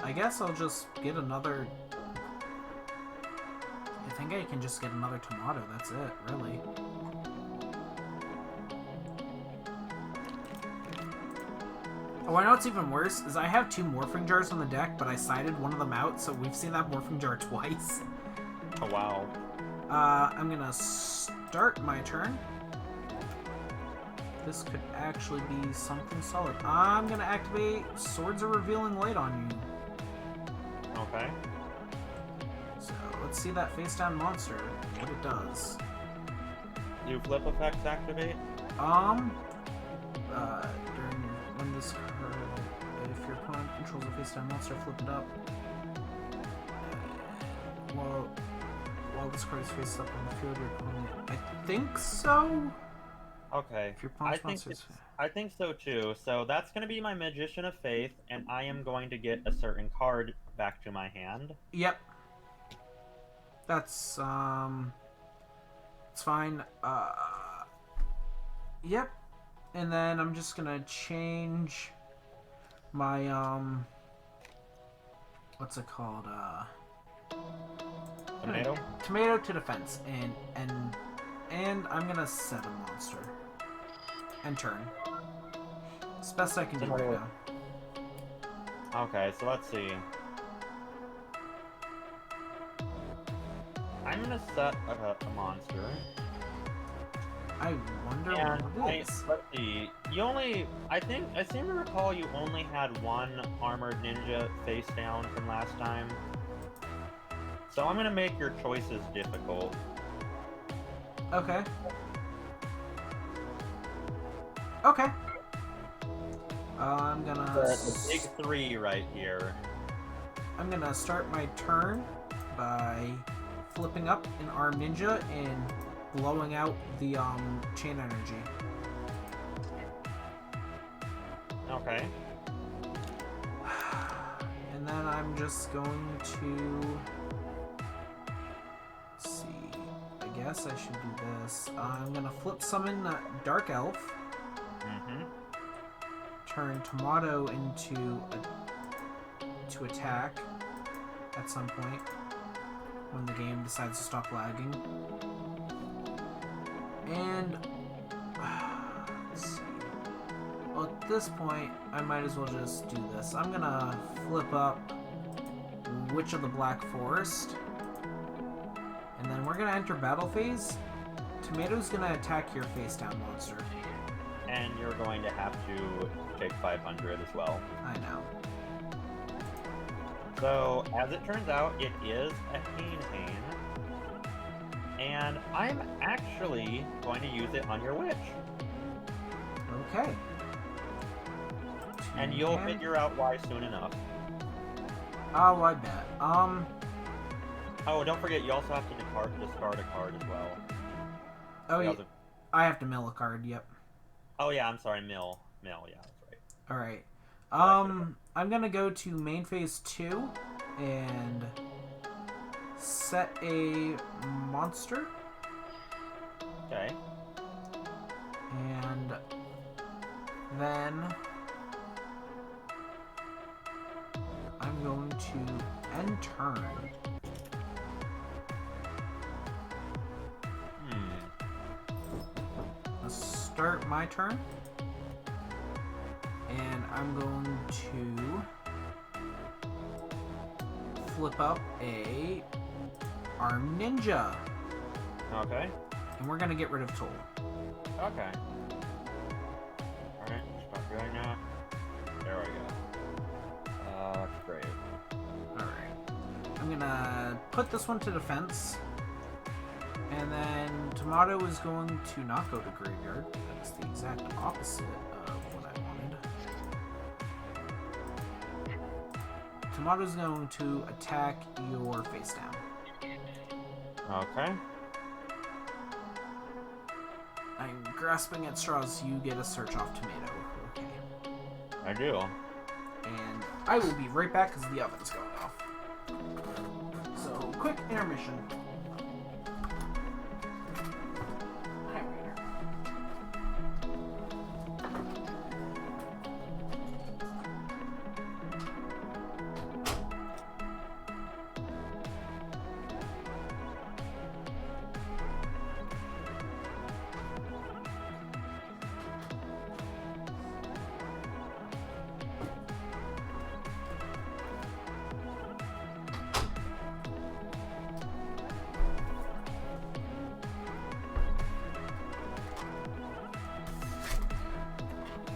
I guess I'll just get another... I think I can just get another tomato, that's it, really. Oh, I know what's even worse, is I have 2 Morphing Jars on the deck, but I sided one of them out, so we've seen that Morphing Jar twice. Oh, wow. I'm gonna start my turn. This could actually be something solid. I'm gonna activate Swords of Revealing Light on you. Okay. So, let's see that face-down monster, what it does. Do flip effects activate? During when this card, if your opponent controls a face-down monster, flip it up. While this card is face up on the field, your opponent... I think so? Okay. If your opponent's monster is... I think so too. So that's going to be my Magician of Faith, and I am going to get a certain card back to my hand. Yep. That's, it's fine. Yep. And then I'm just gonna change my, what's it called, Tomato? Tomato to defense, and I'm gonna set a monster. End turn. It's the best I can do right now. Okay, so let's see. I'm gonna set a monster. I wonder And what it is. let's see. You only, I seem to recall you only had one armored ninja face down from last time. So I'm gonna make your choices difficult. Okay. Okay. I'm gonna... The big 3 right here. I'm gonna start my turn by flipping up an Arm Ninja and blowing out the chain energy. Okay. And then I'm just going to... Let's see. I guess I should do this. I'm gonna flip summon Dark Elf. Mm-hmm. Turn Tomato to attack at some point when the game decides to stop lagging. And let's see. Well, at this point, I might as well just do this. I'm gonna flip up Witch of the Black Forest, and then we're gonna enter battle phase. Tomato's gonna attack your face down monster. And you're going to have to take 500 as well. I know. So, as it turns out, it is a Hane. And I'm actually going to use it on your witch. Okay. And you'll figure out why soon enough. Oh, I bet. Oh, don't forget, you also have to discard a card as well. Oh, yeah. I have to mill a card, yep. Oh, yeah, I'm sorry, mill, yeah, that's right. Alright. I'm gonna go to main phase 2 and set a monster. Okay. And then I'm going to end turn. Let's start my turn. And I'm going to flip up a Arm Ninja. Okay. And we're gonna get rid of Toll. Okay. Alright, stop doing that. There we go. That's great. Alright. I'm gonna put this one to defense. And then Tomato is going to not go to graveyard. That's the exact opposite of what I wanted. Tomato's going to attack your face down. Okay. I'm grasping at straws. You get a search off Tomato. Okay. I do. And I will be right back because the oven's going off. So, quick intermission. Hi, Rainer.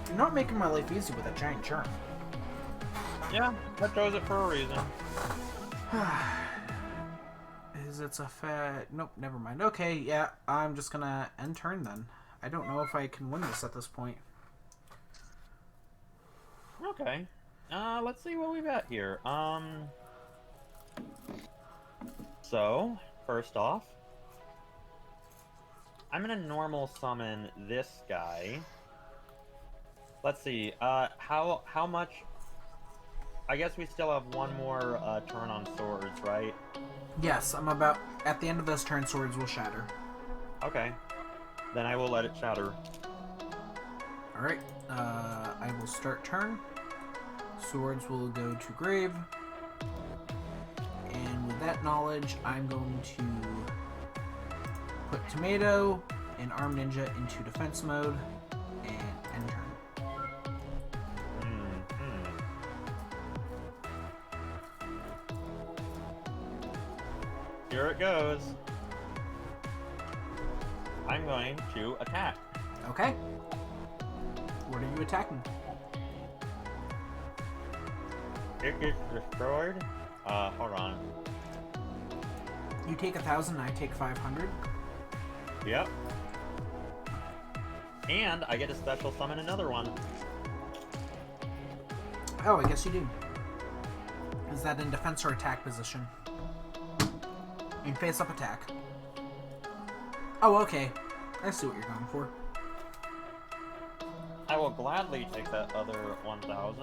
You're not making my life easy with a giant churn. Yeah, that does it for a reason. Is it a fat... Nope, never mind. Okay, yeah, I'm just gonna end turn then. I don't know if I can win this at this point. Okay. Let's see what we've got here. So, first off, I'm gonna normal summon this guy. Let's see, how much... I guess we still have one more turn on swords, right? Yes, I'm about... At the end of this turn, swords will shatter. Okay. Then I will let it shatter. Alright, I will start turn. Swords will go to grave. And with that knowledge, I'm going to put Tomato and Arm Ninja into defense mode and end turn. Here it goes. I'm going to attack. Okay. What are you attacking? It gets destroyed. Hold on. You take 1,000 and I take 500. Yep. And I get to special summon another one. Oh, I guess you do. Is that in defense or attack position? In face-up attack. Oh, okay. I see what you're going for. I will gladly take that other 1,000.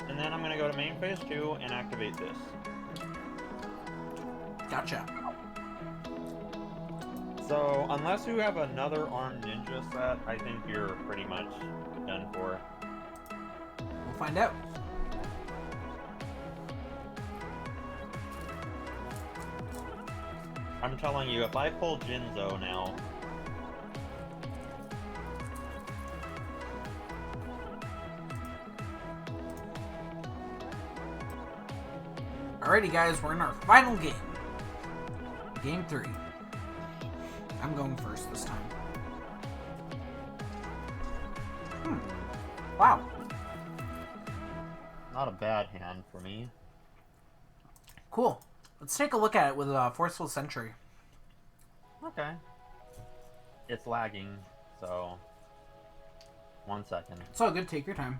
And then I'm gonna go to main phase 2 and activate this. Gotcha. So, unless you have another armed ninja set, I think you're pretty much done for. We'll find out. I'm telling you, if I pull Jinzo now... Alrighty, guys, we're in our final game. Game 3. I'm going first this time. Wow. Not a bad hand for me. Cool. Let's take a look at it with a Forceful Sentry. Okay. It's lagging, so... 1 second. It's all good, take your time.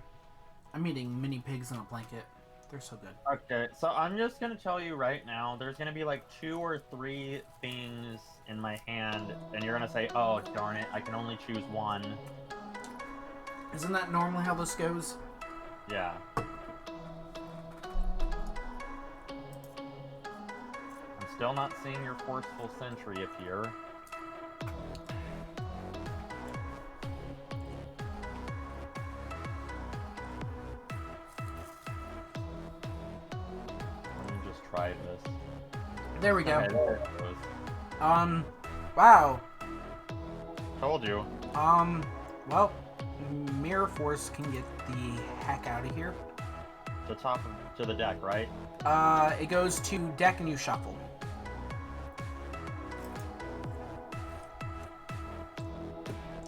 I'm eating mini pigs in a blanket. They're so good. Okay, so I'm just gonna tell you right now, there's gonna be like 2 or 3 things in my hand, and you're gonna say, oh, darn it, I can only choose one. Isn't that normally how this goes? Yeah. I'm still not seeing your Forceful Sentry appear. Try this. There we go. Okay, there it goes. Wow. Told you. Well, Mirror Force can get the heck out of here. The top to the deck, right? It goes to deck and you shuffle.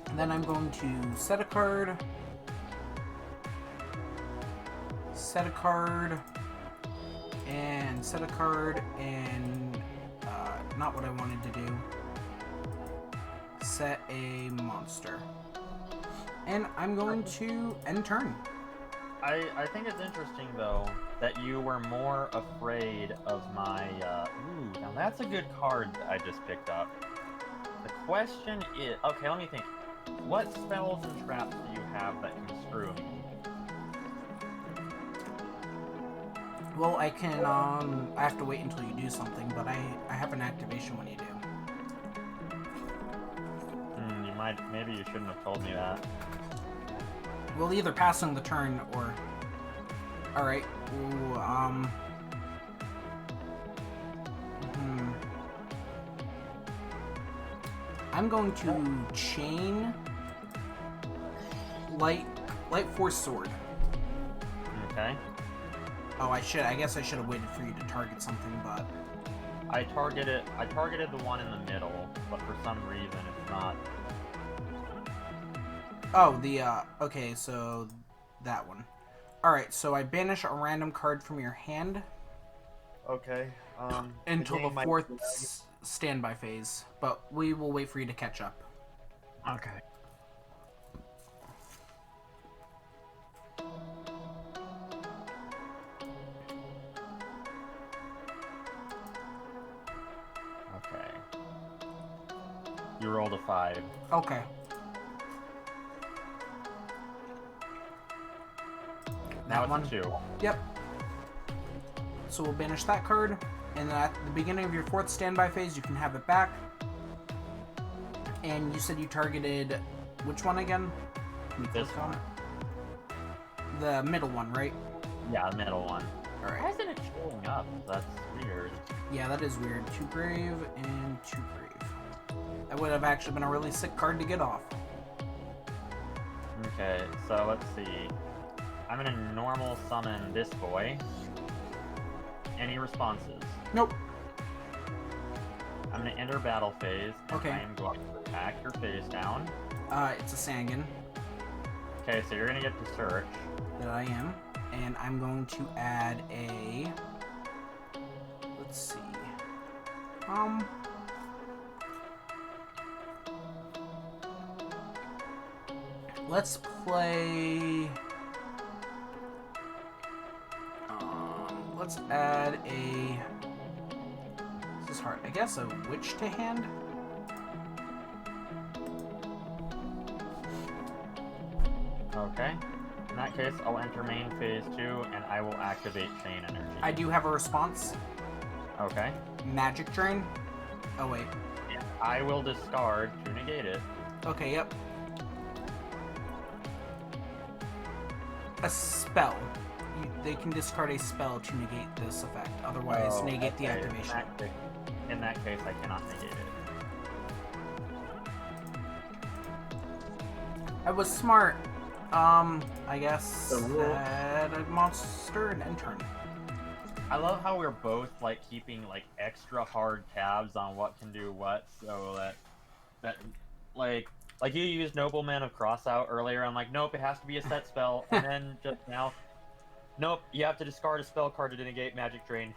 And then I'm going to set a card. Set a card. And set a card, and not what I wanted to do. Set a monster. And I'm going to end turn. I think it's interesting, though, that you were more afraid of my... Ooh, now that's a good card that I just picked up. The question is... Okay, let me think. What spells and traps do you have that can screw me? Well, I can, I have to wait until you do something, but I have an activation when you do. Maybe you shouldn't have told me that. Well, either passing the turn or... Alright, ooh, I'm going to chain Light Force Sword. Okay. Oh, I guess I should have waited for you to target something, but... I targeted the one in the middle, but for some reason it's not. Oh, okay, so that one. Alright, so I banish a random card from your hand. Okay, until the fourth standby phase, but we will wait for you to catch up. Okay. You rolled a 5. Okay. Now That it's one? a 2. Yep. So we'll banish that card, and at the beginning of your fourth standby phase, you can have it back. And you said you targeted which one again? Can you This click on one. it? The middle one, right? Yeah, the middle one. Why Alright. isn't it showing up? That's weird. Yeah, that is weird. 2 grave and 2 grave. That would have actually been a really sick card to get off. Okay, so let's see. I'm gonna normal summon this boy. Any responses? Nope. I'm gonna enter battle phase, and Okay. I am going to attack your phase down. It's a Sangan Okay, so you're gonna get to search. that I am. And I'm going to add a... Let's see. let's play... let's add a... This is hard. I guess a witch to hand? Okay. In that case, I'll enter main phase 2, and I will activate chain energy. I do have a response. Okay. Magic Drain? Oh, wait. Yeah, I will discard to negate it. Okay, yep. A spell. They can discard a spell to negate this effect. Otherwise, negate the activation. In that case, I cannot negate it. I was smart. I guess add a monster and end turn. I love how we're both like keeping like extra hard tabs on what can do what, so that like you used Nobleman of Crossout earlier. I'm like, nope, it has to be a set spell, and then just now, nope, you have to discard a spell card to negate Magic Drain.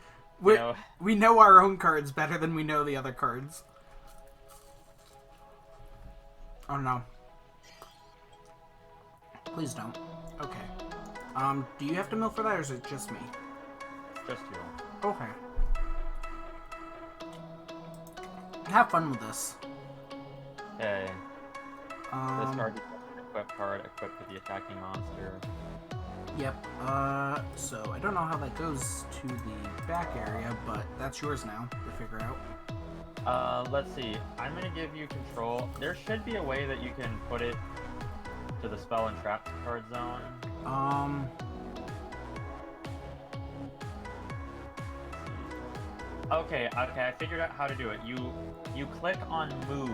We know our own cards better than we know the other cards. Oh no. Please don't. Okay. Do you have to mill for that, or is it just me? Just you. Okay. Have fun with this. Okay. This card is an equip card equipped with the attacking monster. Yep. So I don't know how that goes to the back area, but that's yours now to figure out. Let's see. I'm gonna give you control. There should be a way that you can put it to the spell and trap card zone. Okay, I figured out how to do it. You click on move,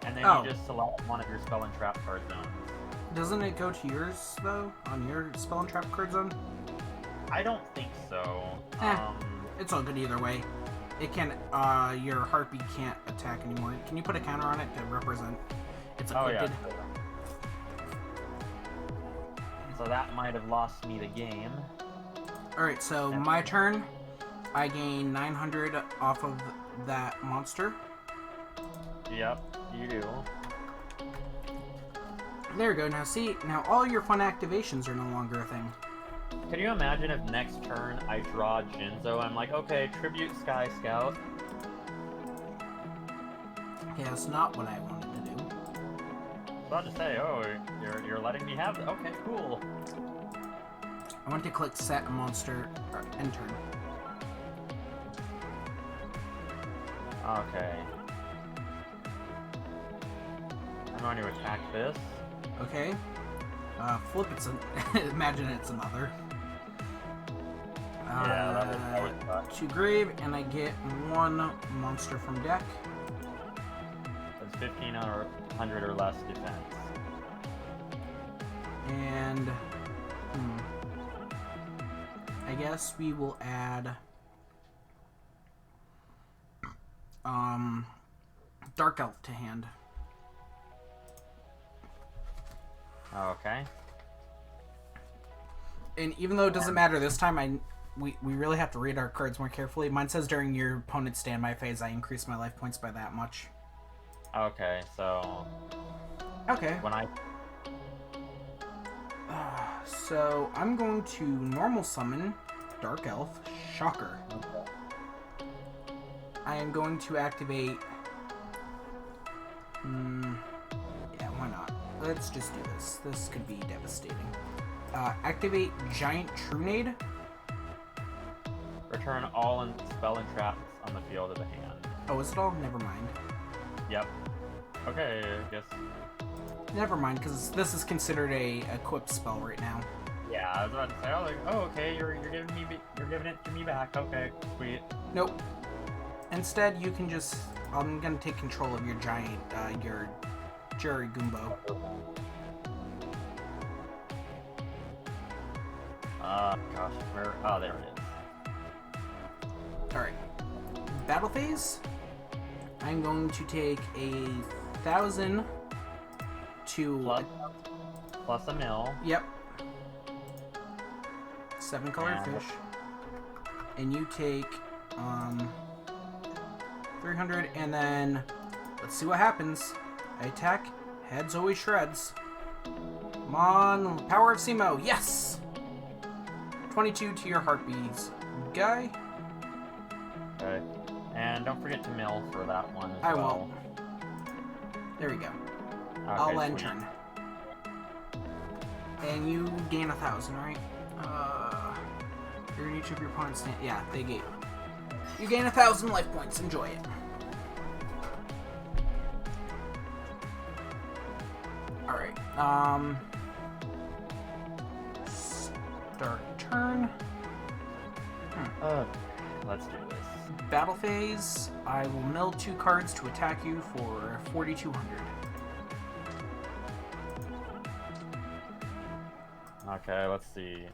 and then you just select one of your spell and trap card zones. Doesn't it go to yours, though? On your spell and trap card zone? I don't think so. It's all good either way. It can, your heartbeat can't attack anymore. Can you put a counter on it to represent it's equipped? Oh, yeah. So that might have lost me the game. Alright, so my turn. I gain 900 off of that monster. Yep, you do. There we go. Now see, now all your fun activations are no longer a thing. Can you imagine if next turn I draw Jinzo, I'm like, okay, tribute Sky Scout. Yeah, that's not what I wanted to do. I was about to say, oh, you're letting me have it. Okay, cool. I want to click set a monster or end turn. Okay. I'm going to attack this. Okay. Flip it's imagine it's another. Yeah, that would suck. To grave, and I get one monster from deck. It's 1500 or less defense. And I guess we will add Dark Elf to hand. Okay. And even though it doesn't matter this time, we really have to read our cards more carefully. Mine says during your opponent's standby phase, I increase my life points by that much. Okay, so... Okay. When I... So, I'm going to normal summon Dark Elf. Shocker. Okay. I am going to activate... yeah, why not? Let's just do this. This could be devastating. Activate Giant Trunade. Return all spell and traps on the field of the hand. Oh, is it all? Never mind. Yep. Okay, I guess... Never mind, because this is considered a equipped spell right now. Yeah, I was about to say, okay, you're giving it to me back. Okay, sweet. Nope. Instead, you can just... I'm gonna take control of your giant, your Jerry Goombo. Gosh, where... Oh, there it is. Alright. Battle phase. I'm going to take 1,000 to... Plus a mill. Yep. 7 colored fish. And you take 300, and then let's see what happens. I attack. Heads always shreds. Come on, power of Simo. Yes! 22 to your heartbeats, guy. Okay. And don't forget to mill for that one as I well. won't. There we go. Okay, I'll end sweet. turn. And you gain 1,000, right? You're in each of your opponent's stand. Yeah, they gain. You gain 1,000 life points. Enjoy it. Alright. Start turn. Let's do this. Battle phase. I will mill 2 cards to attack you for 4,200. Okay, let's see.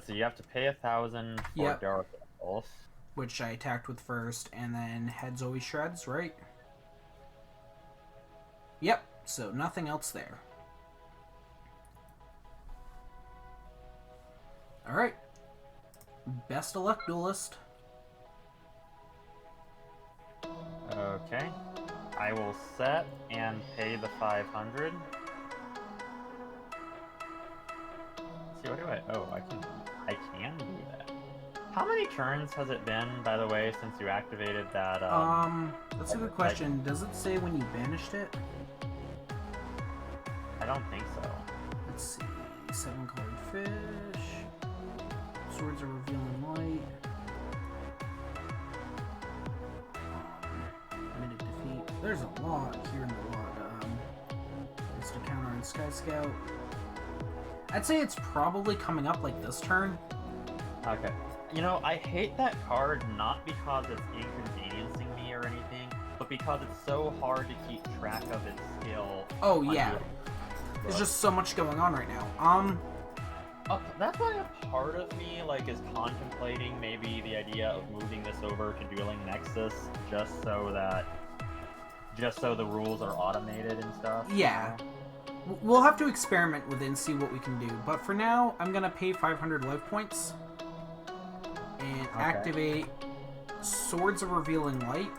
You have to pay 1,000 for Yep. Dark Impulse. Which I attacked with first, and then heads always shreds, right? Yep, so nothing else there. Alright. Best of luck, duelist. Okay. I will set and pay the 500. See, what do I... Oh, I can do that. How many turns has it been, by the way, since you activated that, That's a good question. Does it say when you banished it? I don't think so. Let's see. 7-colored fish. Swords of Revealing Light. Minute defeat. There's a lot here in the lot. There's to counter on Sky Scout. I'd say it's probably coming up like this turn. Okay. You know, I hate that card not because it's inconveniencing me or anything, but because it's so hard to keep track of its skill. Oh yeah. There's just so much going on right now. That's why a part of me is contemplating maybe the idea of moving this over to Dueling Nexus just so the rules are automated and stuff. Yeah. We'll have to experiment with it and see what we can do. But for now, I'm gonna pay 500 life points and activate Swords of Revealing Light.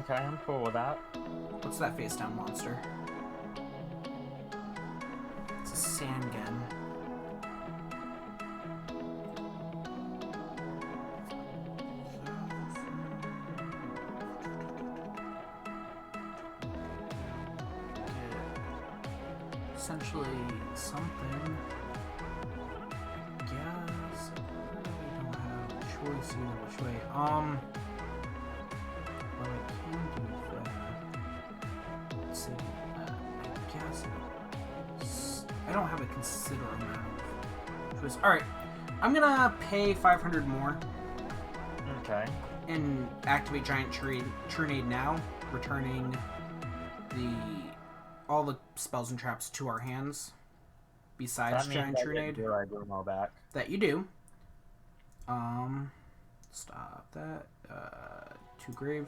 Okay, I'm cool with that. What's that face down monster? It's a Sangan. Essentially something. Guess I really don't have a choice either which way. But I can do that. Let's see. I guess I don't have a considerable amount of choice. All right, I'm gonna pay 500 more. Okay. And activate Giant Trunade now, returning all the spells and traps to our hands. Besides Giant Trunade. I do more back. That you do. Stop that. To grave.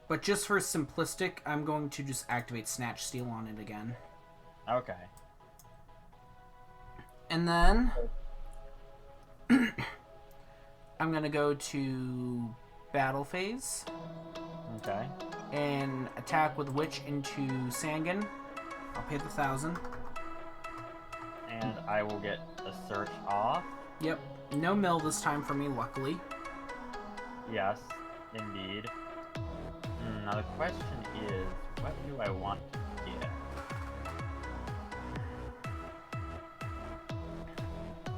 But just for simplistic, I'm going to just activate Snatch Steal on it again. Okay. And then I'm gonna go to battle phase. Okay. And attack with Witch into Sangan. I'll pay the 1,000. And I will get a search off. Yep. No mill this time for me, luckily. Yes, indeed. Now the question is, what do I want to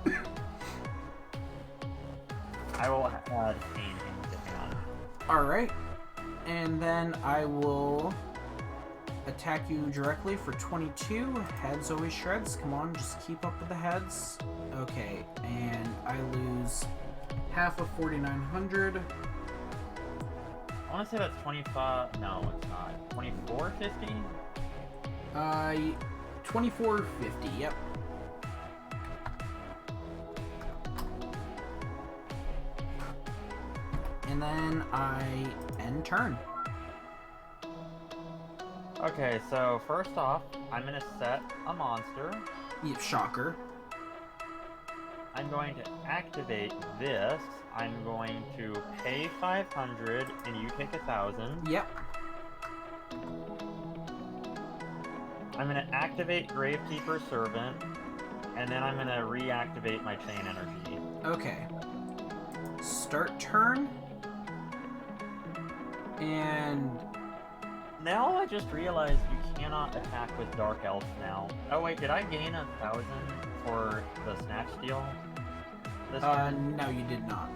get? I will add painting to hand. Alright. And then I will attack you directly for 22. Heads always shreds. Come on, just keep up with the heads. Okay, and I lose half of 4,900. I want to say that's 25. No, it's not. 2450? 2450, yep. And then I end turn. Okay, so first off, I'm going to set a monster. Yep, shocker. I'm going to activate this. I'm going to pay 500 and you take 1,000. Yep. I'm gonna activate Gravekeeper Servant, and then I'm gonna reactivate my Chain Energy. Okay. Start turn. And now I just realized you cannot attack with Dark Elf now. Oh wait, did I gain 1,000 for the Snatch Steal? This turn? No, you did not.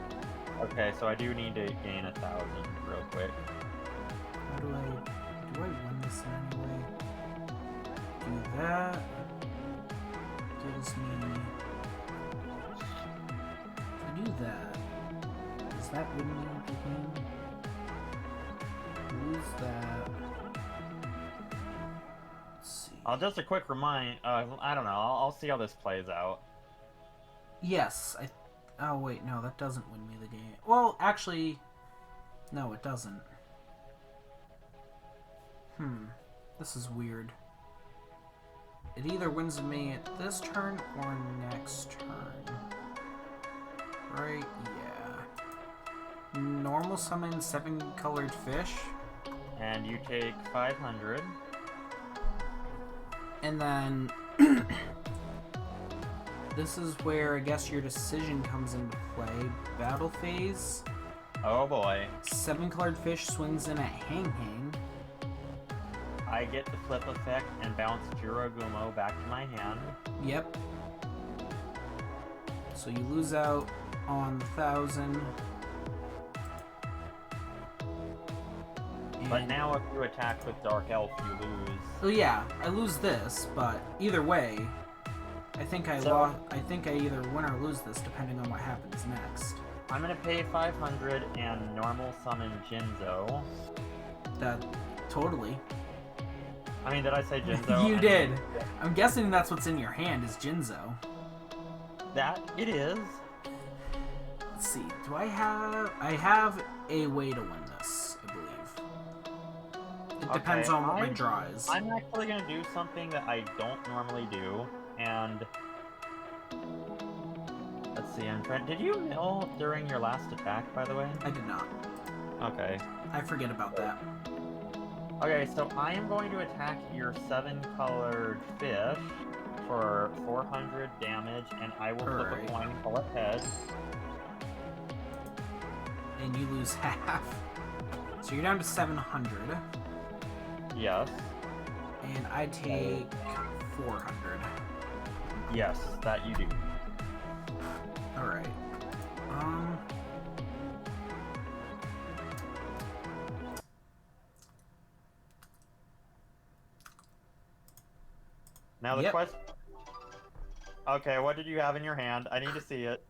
Okay, so I do need to gain 1,000 real quick. How do I win this anyway? Do that. Gives me. If I do that, does that win me the game? Lose that. Let's see. Just a quick remind. I don't know. I'll see how this plays out. Yes, oh wait, no, that doesn't win me the game. Well, actually, no, it doesn't. This is weird. It either wins me at this turn or next turn. Right? Yeah. Normal summon 7 colored fish. And you take 500. And then this is where I guess your decision comes into play. Battle phase. Oh boy. 7 colored fish swings in at Hang Hang. I get the flip effect and bounce Jiragumo back to my hand. Yep. So you lose out on 1,000. But now if you attack with Dark Elf, you lose. Oh yeah, I lose this, but either way, I think I either win or lose this depending on what happens next. I'm gonna pay 500 and normal summon Jinzo. That totally. I mean, did I say Jinzo? You did. I'm guessing that's what's in your hand is Jinzo. That it is. Let's see. Do I have a way to win this, I believe. It depends on what my draw is. I'm actually gonna do something that I don't normally do, and let's see. Did you mill during your last attack, by the way? I did not. Okay. I forget about that. Okay, so I am going to attack your 7-colored fish for 400 damage, and I will flip a coin and pull it heads. And you lose half. So you're down to 700. Yes. And I take 400. Yes, that you do. Alright. Now the question... Okay, what did you have in your hand? I need to see it.